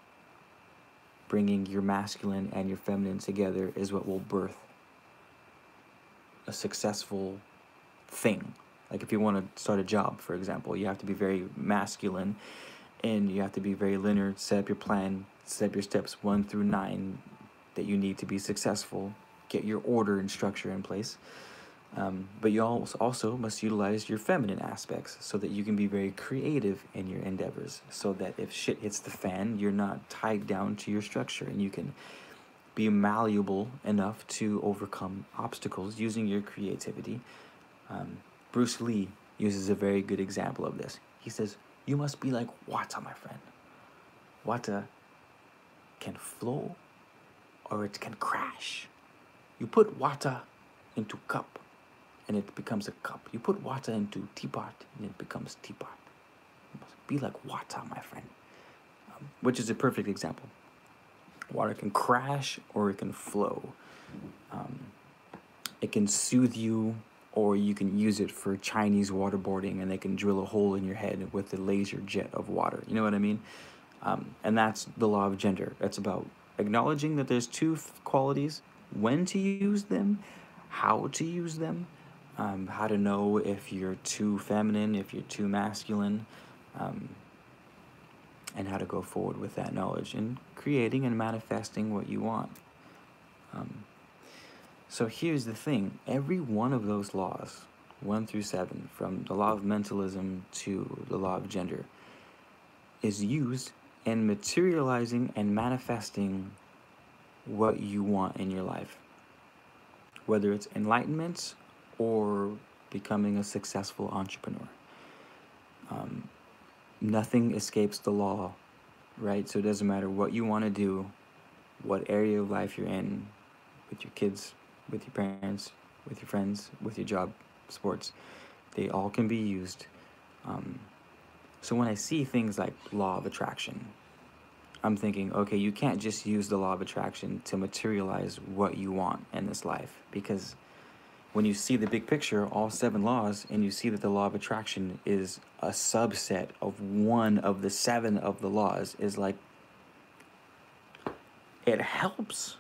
bringing your masculine and your feminine together, is what will birth a successful thing. Like if you want to start a job, for example, you have to be very masculine and you have to be very linear, set up your plan, set up your steps 1 through 9 that you need to be successful, get your order and structure in place. But you also must utilize your feminine aspects so that you can be very creative in your endeavors, so that if shit hits the fan, you're not tied down to your structure and you can be malleable enough to overcome obstacles using your creativity. Bruce Lee uses a very good example of this. He says, you must be like water, my friend. Water can flow or it can crash. You put water into cup and it becomes a cup. You put water into teapot and it becomes teapot. You must be like water, my friend. Which is a perfect example. Water can crash or it can flow. It can soothe you, or you can use it for Chinese waterboarding and they can drill a hole in your head with a laser jet of water. You know what I mean? And that's the law of gender. That's about acknowledging that there's two qualities, when to use them, how to use them, how to know if you're too feminine, if you're too masculine, um, and how to go forward with that knowledge and creating and manifesting what you want. So here's the thing, every one of those laws, 1 through 7, from the law of mentalism to the law of gender, is used in materializing and manifesting what you want in your life. Whether it's enlightenment or becoming a successful entrepreneur. Nothing escapes the law, right? So it doesn't matter what you want to do, what area of life you're in, with your kids, with your parents, with your friends, with your job, sports, they all can be used. So when I see things like law of attraction, I'm thinking, okay, you can't just use the law of attraction to materialize what you want in this life, because when you see the big picture, all 7 laws, and you see that the law of attraction is a subset of one of the 7 of the laws, is like, it helps,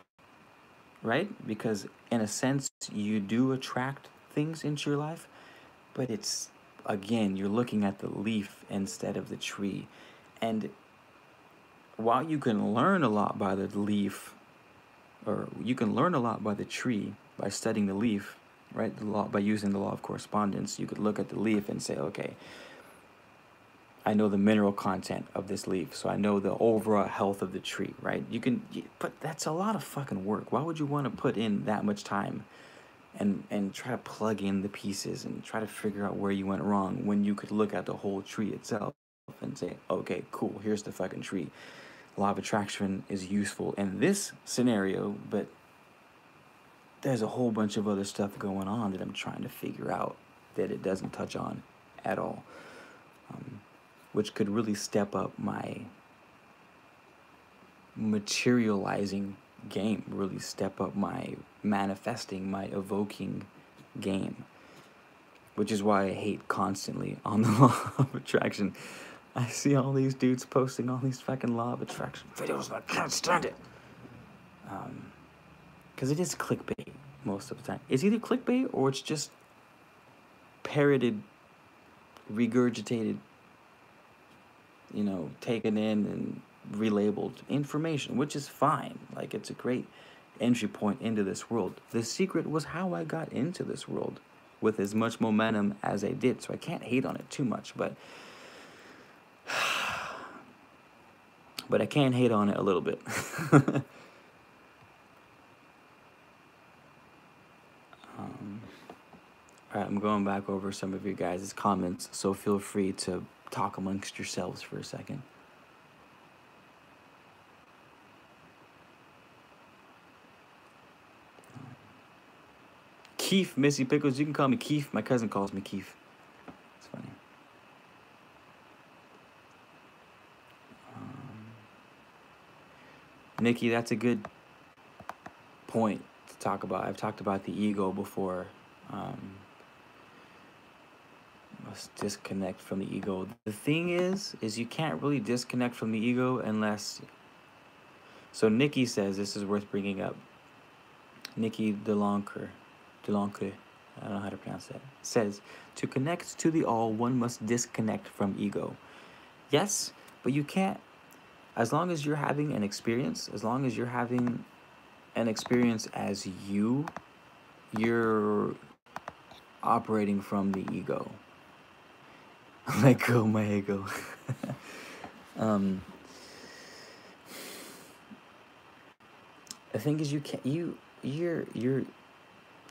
right? Because in a sense, you do attract things into your life, but it's, again, you're looking at the leaf instead of the tree. And while you can learn a lot by the leaf, or you can learn a lot by the tree by studying the leaf, right? The law, by using the law of correspondence, you could look at the leaf and say, okay, I know the mineral content of this leaf, so I know the overall health of the tree, right? But that's a lot of fucking work. Why would you want to put in that much time and try to plug in the pieces and try to figure out where you went wrong when you could look at the whole tree itself and say, okay, cool, here's the fucking tree. Law of attraction is useful in this scenario, but there's a whole bunch of other stuff going on that I'm trying to figure out that it doesn't touch on at all, which could really step up my materializing game, really step up my manifesting, my evoking game, which is why I hate constantly on the law of attraction. I see all these dudes posting all these fucking law of attraction videos, and I can't stand it. Because it is clickbait most of the time. It's either clickbait or it's just parroted, regurgitated, taken in and relabeled information, which is fine. Like, it's a great entry point into this world. The secret was how I got into this world with as much momentum as I did, so I can't hate on it too much, but I can hate on it a little bit. All right, I'm going back over some of your guys' comments, so feel free to talk amongst yourselves for a second. Keith, Missy Pickles, you can call me Keith. My cousin calls me Keith. It's funny. Nikki, that's a good point to talk about. I've talked about the ego before. Let's disconnect from the ego. The thing is you can't really disconnect from the ego unless... So Nikki says, this is worth bringing up. Nikki Delancre, I don't know how to pronounce that, says, to connect to the all, one must disconnect from ego. Yes, but you can't. As long as you're having an experience, as you're operating from the ego. Let go my ego. The thing is, you're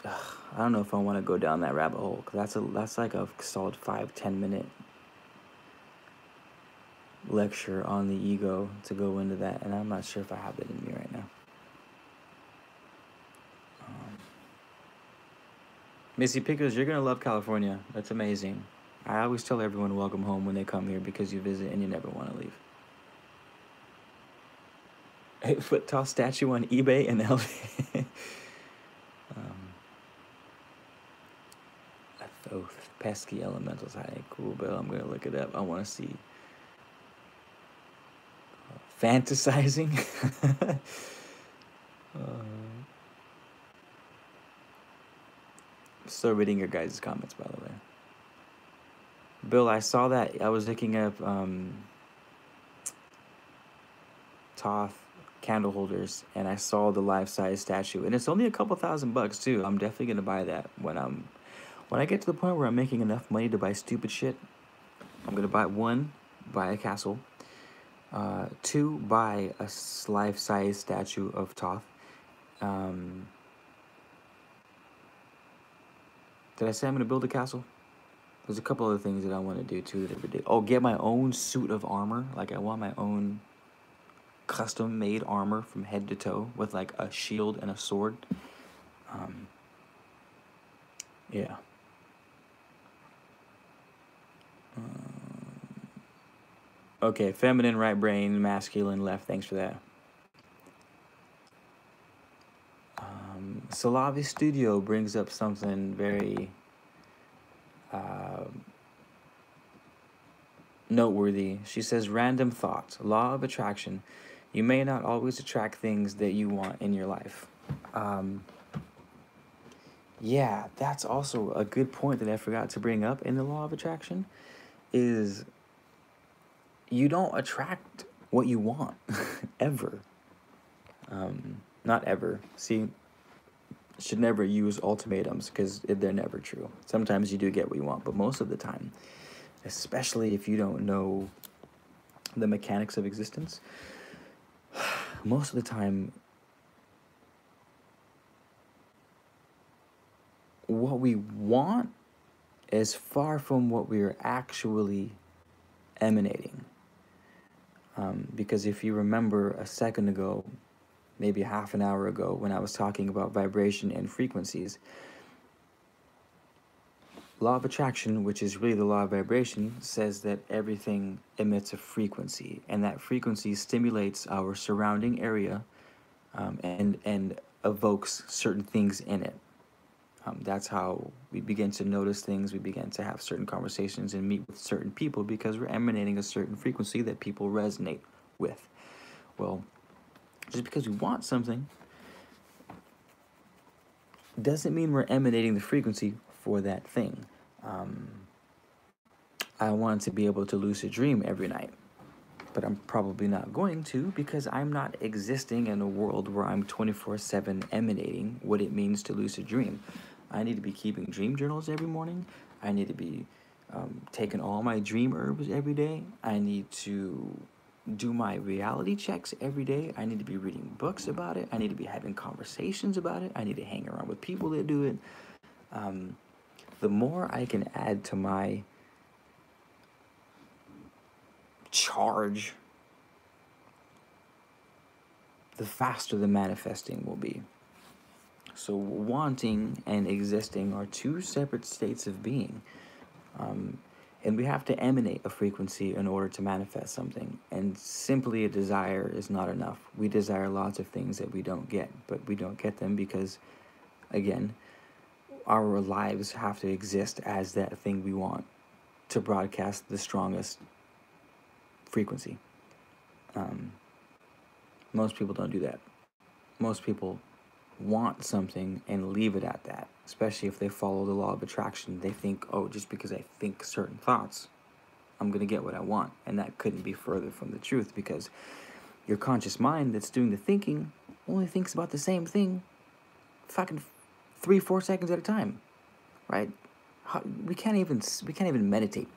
I don't know if I want to go down that rabbit hole, because that's like a solid 5-10 minute lecture on the ego to go into that, and I'm not sure if I have it in me right now. Missy Pickles, you're gonna love California. That's amazing. I always tell everyone welcome home when they come here, because you visit and you never want to leave. 8-foot tall statue on eBay in LA. Thoth, pesky elementals. That ain't cool, but I'm gonna look it up. I want to see. Fantasizing. Still reading your guys' comments, by the way. Bill, I saw that. I was looking up Toth candle holders, and I saw the life-size statue, and it's only a couple $1,000 too. I'm definitely gonna buy that when I get to the point where I'm making enough money to buy stupid shit. I'm gonna buy a castle. Two, buy a life-size statue of Toth. Did I say I'm gonna build a castle? There's a couple other things that I want to do too that every day. Oh, get my own suit of armor. Like, I want my own custom-made armor from head to toe with like a shield and a sword. Yeah. Okay, feminine right brain, masculine left. Thanks for that. Salavi Studio brings up something very noteworthy. She says, random thought, law of attraction. You may not always attract things that you want in your life. Yeah, that's also a good point that I forgot to bring up in the law of attraction, is you don't attract what you want, ever. Not ever. See, should never use ultimatums because they're never true. Sometimes you do get what you want, but most of the time, especially if you don't know the mechanics of existence, most of the time, what we want is far from what we are actually emanating. Because if you remember a second ago, maybe half an hour ago, when I was talking about vibration and frequencies, law of attraction, which is really the law of vibration, says that everything emits a frequency, and that frequency stimulates our surrounding area, and evokes certain things in it. That's how we begin to notice things. We begin to have certain conversations and meet with certain people because we're emanating a certain frequency that people resonate with. Well, just because we want something doesn't mean we're emanating the frequency for that thing. I want to be able to lucid dream every night, but I'm probably not going to because I'm not existing in a world where I'm 24/7 emanating what it means to lucid dream. I need to be keeping dream journals every morning. I need to be taking all my dream herbs every day. I need to do my reality checks every day. I need to be reading books about it. I need to be having conversations about it. I need to hang around with people that do it. The more I can add to my charge, the faster the manifesting will be. So wanting and existing are two separate states of being. And we have to emanate a frequency in order to manifest something. And simply a desire is not enough. We desire lots of things that we don't get, but we don't get them because, again, our lives have to exist as that thing we want to broadcast the strongest frequency. Most people don't do that. Most people want something and leave it at that, especially if they follow the law of attraction. They think, oh, just because I think certain thoughts, I'm going to get what I want. And that couldn't be further from the truth, because your conscious mind that's doing the thinking only thinks about the same thing fucking 3-4 seconds at a time, right? We can't even meditate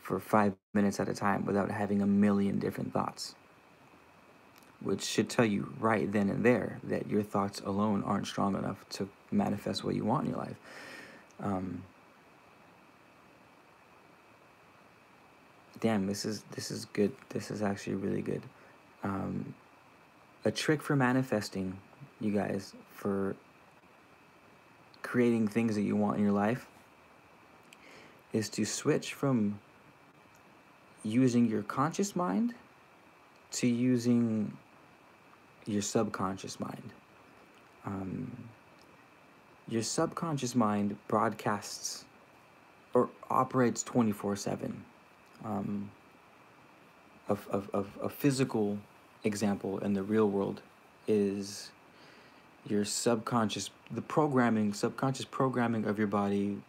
for 5 minutes at a time without having a million different thoughts, which should tell you right then and there that your thoughts alone aren't strong enough to manifest what you want in your life. Damn, this is good. This is actually really good. A trick for manifesting, you guys, for creating things that you want in your life, is to switch from using your conscious mind to using your subconscious mind. Your subconscious mind broadcasts or operates 24/7. A physical example in the real world is your subconscious programming of your body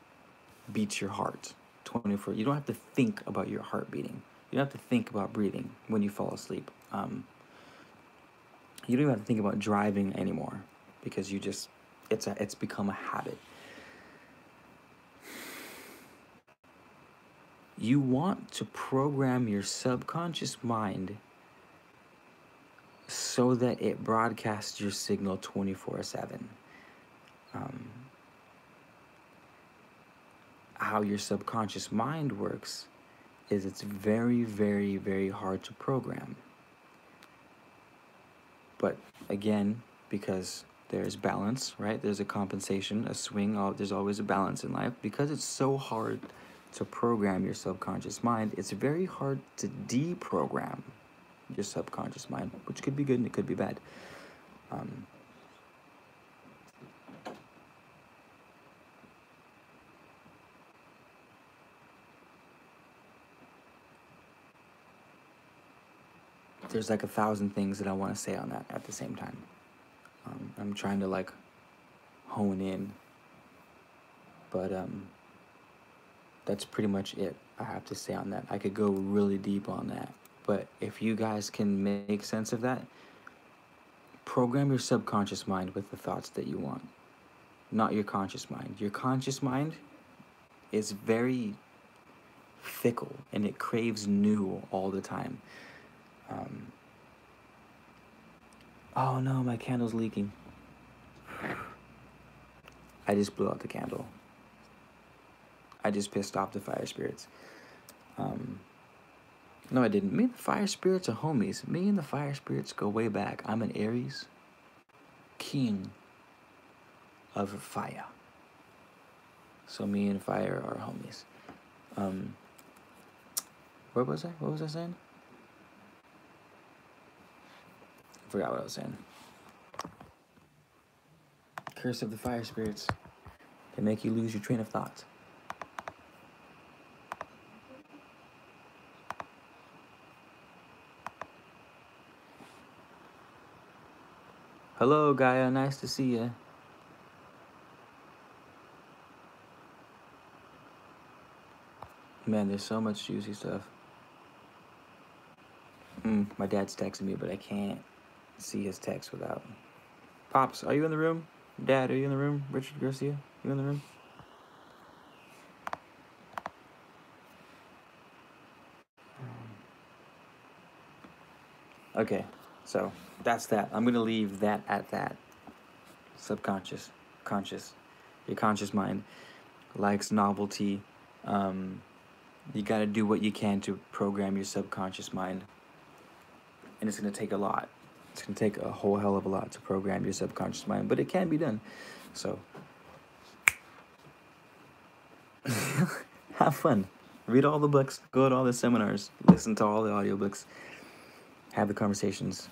beats your heart 24. You don't have to think about your heart beating. You don't have to think about breathing when you fall asleep. You don't even have to think about driving anymore because it's become a habit. You want to program your subconscious mind so that it broadcasts your signal 24/7. How your subconscious mind works is it's very, very, very hard to program. But again, because there's balance, right? There's a compensation, a swing. There's always a balance in life. Because it's so hard to program your subconscious mind, it's very hard to deprogram your subconscious mind, which could be good and it could be bad. There's like 1,000 things that I want to say on that at the same time. I'm trying to like hone in, but that's pretty much it I have to say on that. I could go really deep on that, but if you guys can make sense of that, program your subconscious mind with the thoughts that you want, not your conscious mind. Your conscious mind is very fickle and it craves new all the time. Oh no, my candle's leaking. I just blew out the candle. I just pissed off the fire spirits. No, I didn't. Me and the fire spirits are homies. Me and the fire spirits go way back. I'm an Aries, king of fire. So me and fire are homies. Where was I? What was I saying? I forgot what I was saying. Curse of the fire spirits can make you lose your train of thought. Hello, Gaia. Nice to see you. Man, there's so much juicy stuff. My dad's texting me, but I can't see his text without. Pops, are you in the room? Dad, are you in the room? Richard Garcia, you in the room? Okay, so that's that. I'm going to leave that at that. Subconscious, conscious. Your conscious mind likes novelty. You got to do what you can to program your subconscious mind. And it's going to take a lot. It's going to take a whole hell of a lot to program your subconscious mind, but it can be done. So, have fun. Read all the books, go to all the seminars, listen to all the audiobooks, have the conversations,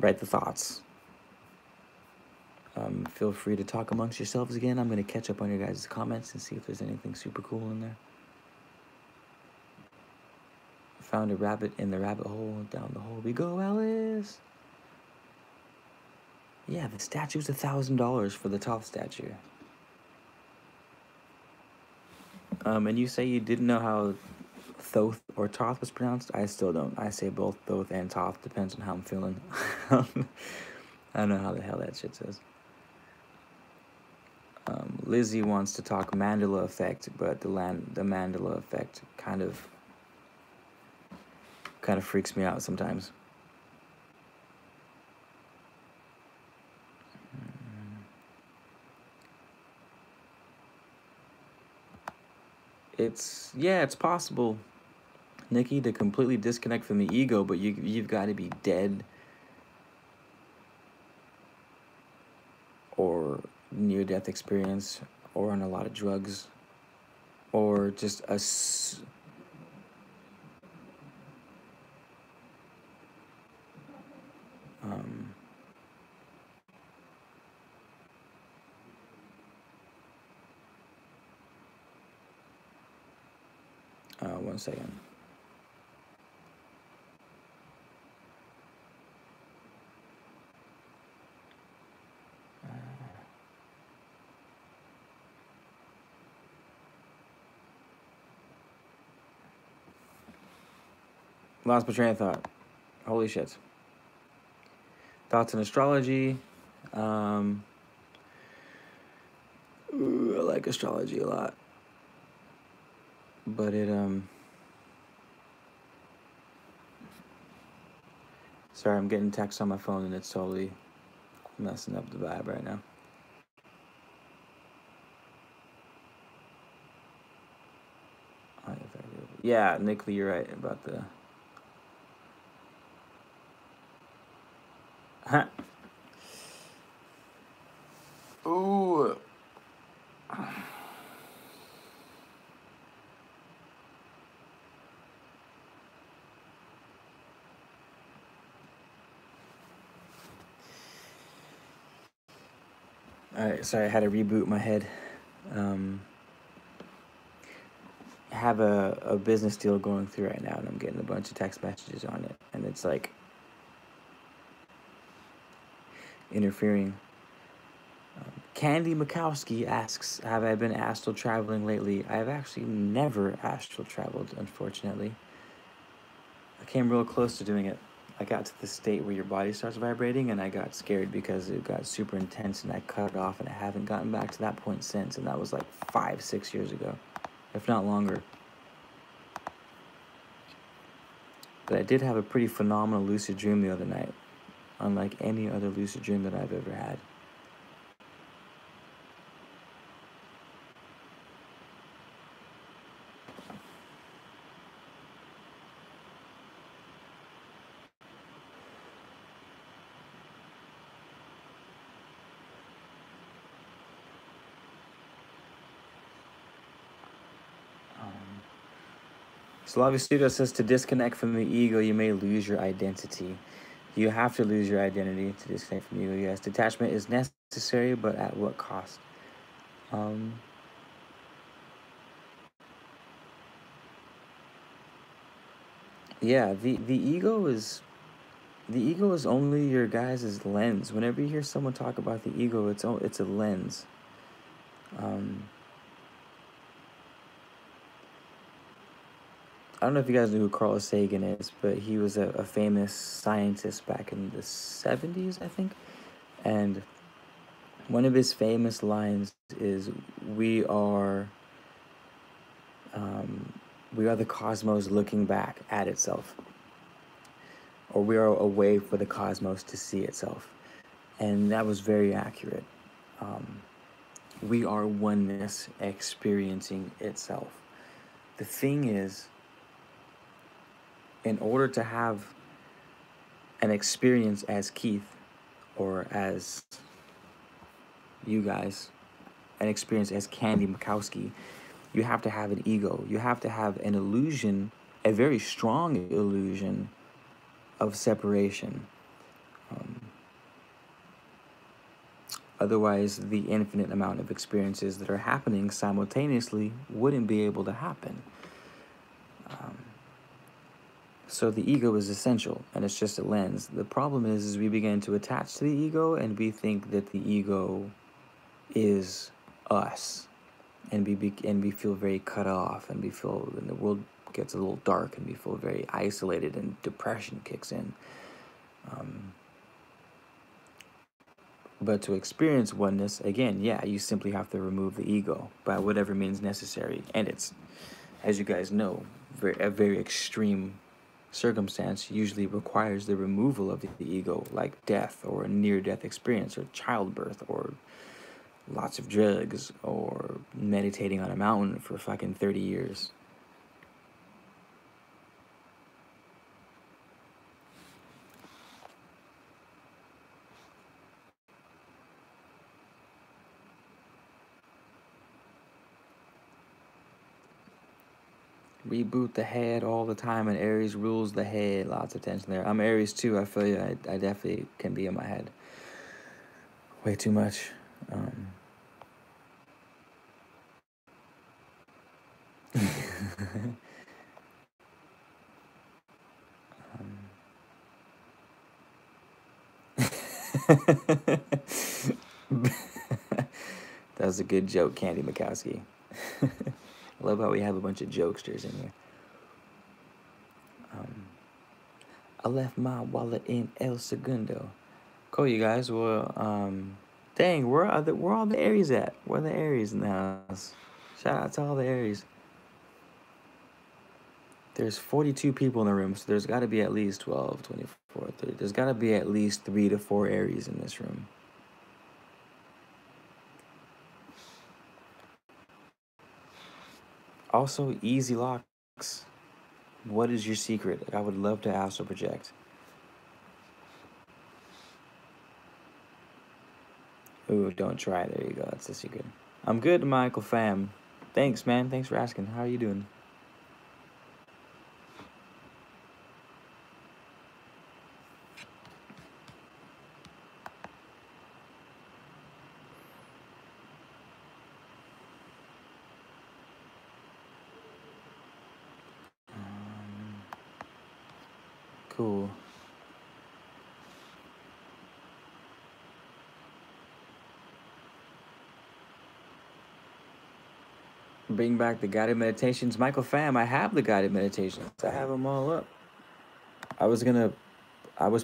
write the thoughts. Feel free to talk amongst yourselves again. I'm going to catch up on your guys' comments and see if there's anything super cool in there. Found a rabbit in the rabbit hole. Down the hole we go, Alice. Yeah, the statue's $1,000 for the Thoth statue. And you say you didn't know how Thoth or Thoth was pronounced? I still don't. I say both Thoth and Thoth. Depends on how I'm feeling. I don't know how the hell that shit says. Lizzie wants to talk Mandela effect, but the Mandela effect kind of freaks me out sometimes. It's possible, Nikki, to completely disconnect from the ego, but you've got to be dead or near-death experience or on a lot of drugs or just one second. Lost my train of thought. Holy shit. Thoughts on astrology. I like astrology a lot. But sorry, I'm getting text on my phone and it's totally messing up the vibe right now. Yeah, Nick Lee, you're right about the... Huh. Ooh. Alright, sorry, I had to reboot my head. I have a business deal going through right now, and I'm getting a bunch of text messages on it, and it's like interfering. Candy Mikowski asks, have I been astral traveling lately? I have actually never astral traveled, unfortunately. I came real close to doing it. I got to the state where your body starts vibrating, and I got scared because it got super intense, and I cut it off, and I haven't gotten back to that point since, and that was like 5-6 years ago, if not longer. But I did have a pretty phenomenal lucid dream the other night, unlike any other lucid dream that I've ever had. Slavi Studio says to disconnect from the ego, you may lose your identity. You have to lose your identity to disconnect from the ego. Yes, detachment is necessary, but at what cost? Yeah, the ego is only your guys' lens. Whenever you hear someone talk about the ego, it's a lens. I don't know if you guys know who Carl Sagan is, but he was a famous scientist back in the 70s, I think. And one of his famous lines is, we are the cosmos looking back at itself. Or we are a way for the cosmos to see itself. And that was very accurate. We are oneness experiencing itself. The thing is, in order to have an experience as Keith, or as you guys, an experience as Candy Mikowski, you have to have an ego. You have to have an illusion, a very strong illusion of separation. Otherwise, the infinite amount of experiences that are happening simultaneously wouldn't be able to happen. So the ego is essential, and it's just a lens. The problem is we begin to attach to the ego, and we think that the ego is us, and we feel very cut off, and the world gets a little dark, and we feel very isolated, and depression kicks in. But to experience oneness, again, yeah, you simply have to remove the ego by whatever means necessary, and it's, as you guys know, a very extreme circumstance usually requires the removal of the ego, like death, or a near-death experience, or childbirth, or lots of drugs, or meditating on a mountain for fucking 30 years. Reboot the head all the time, and Aries rules the head. Lots of tension there. I'm Aries too, I feel you. I definitely can be in my head way too much. That was a good joke, Candy Mikowski. I love how we have a bunch of jokesters in here. I left my wallet in El Segundo. Cool, you guys. Well, dang, where all the Aries at? Where are the Aries in the house? Shout out to all the Aries. There's 42 people in the room, so there's got to be at least 12, 24, 30. There's got to be at least 3 to 4 Aries in this room. Also, easy locks. What is your secret? I would love to astral project. Ooh, don't try. There you go. That's the secret. I'm good, Michael Fam. Thanks, man. Thanks for asking. How are you doing? Cool. Bring back the guided meditations. Michael Fam, I have the guided meditations. I have them all up. I was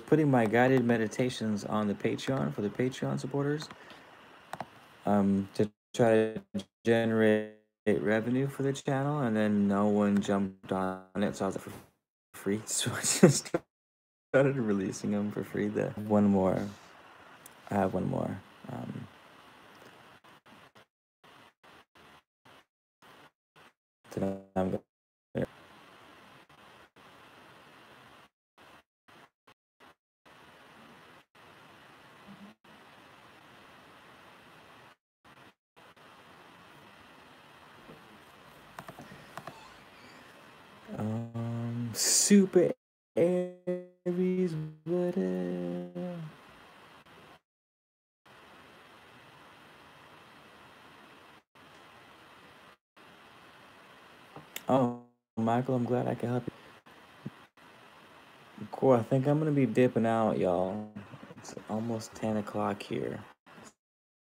putting my guided meditations on the Patreon for the Patreon supporters, to try to generate revenue for the channel, and then no one jumped on it, so I was like, for free. So I just started releasing them for free. One more. I have one more. That I'm gonna. Super Aries, what Oh, Michael, I'm glad I can help you. Cool, I think I'm gonna be dipping out, y'all. It's almost 10 o'clock here,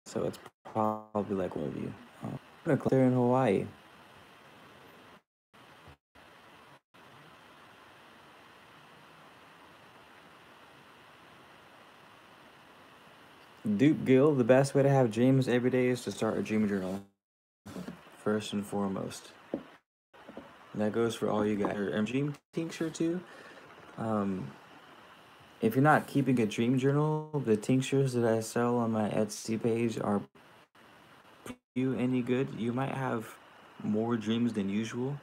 so it's probably like one of you. I'm gonna clear in Hawaii. Duke Gill, the best way to have dreams every day is to start a dream journal, first and foremost. And that goes for all you guys. Or dream tincture too. If you're not keeping a dream journal, the tinctures that I sell on my Etsy page are you any good. You might have more dreams than usual.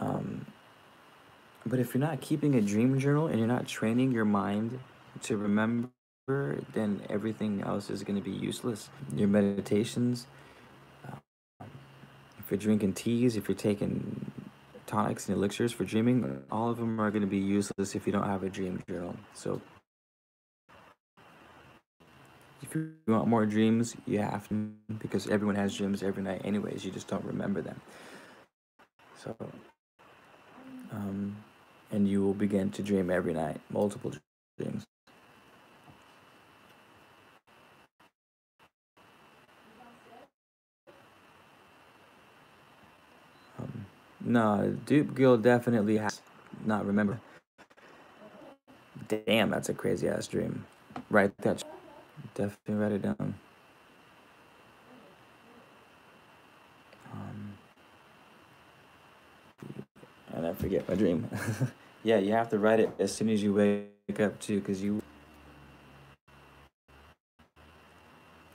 But if you're not keeping a dream journal and you're not training your mind to remember, then everything else is going to be useless. Your meditations, if you're drinking teas, if you're taking tonics and elixirs for dreaming, all of them are going to be useless if you don't have a dream journal. So if you want more dreams, you have to, because everyone has dreams every night anyways, you just don't remember them. So and you will begin to dream every night, multiple dreams. No, Duke Gill definitely has not remember. Damn, that's a crazy ass dream. Write that. Definitely write it down. And I forget my dream. Yeah, you have to write it as soon as you wake up too, because you.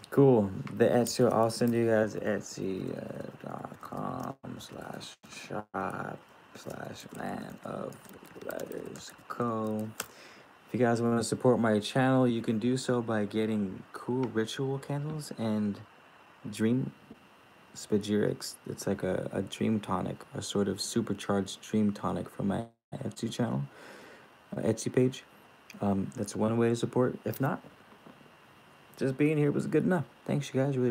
Cool. The Etsy, I'll send you guys Etsy.com/shop/ManofLettersCo. If you guys want to support my channel, you can do so by getting cool ritual candles and dream spagyrics. It's like a dream tonic, a sort of supercharged dream tonic from my Etsy channel, Etsy page. That's one way to support. If not, just being here was good enough. Thanks, you guys. Really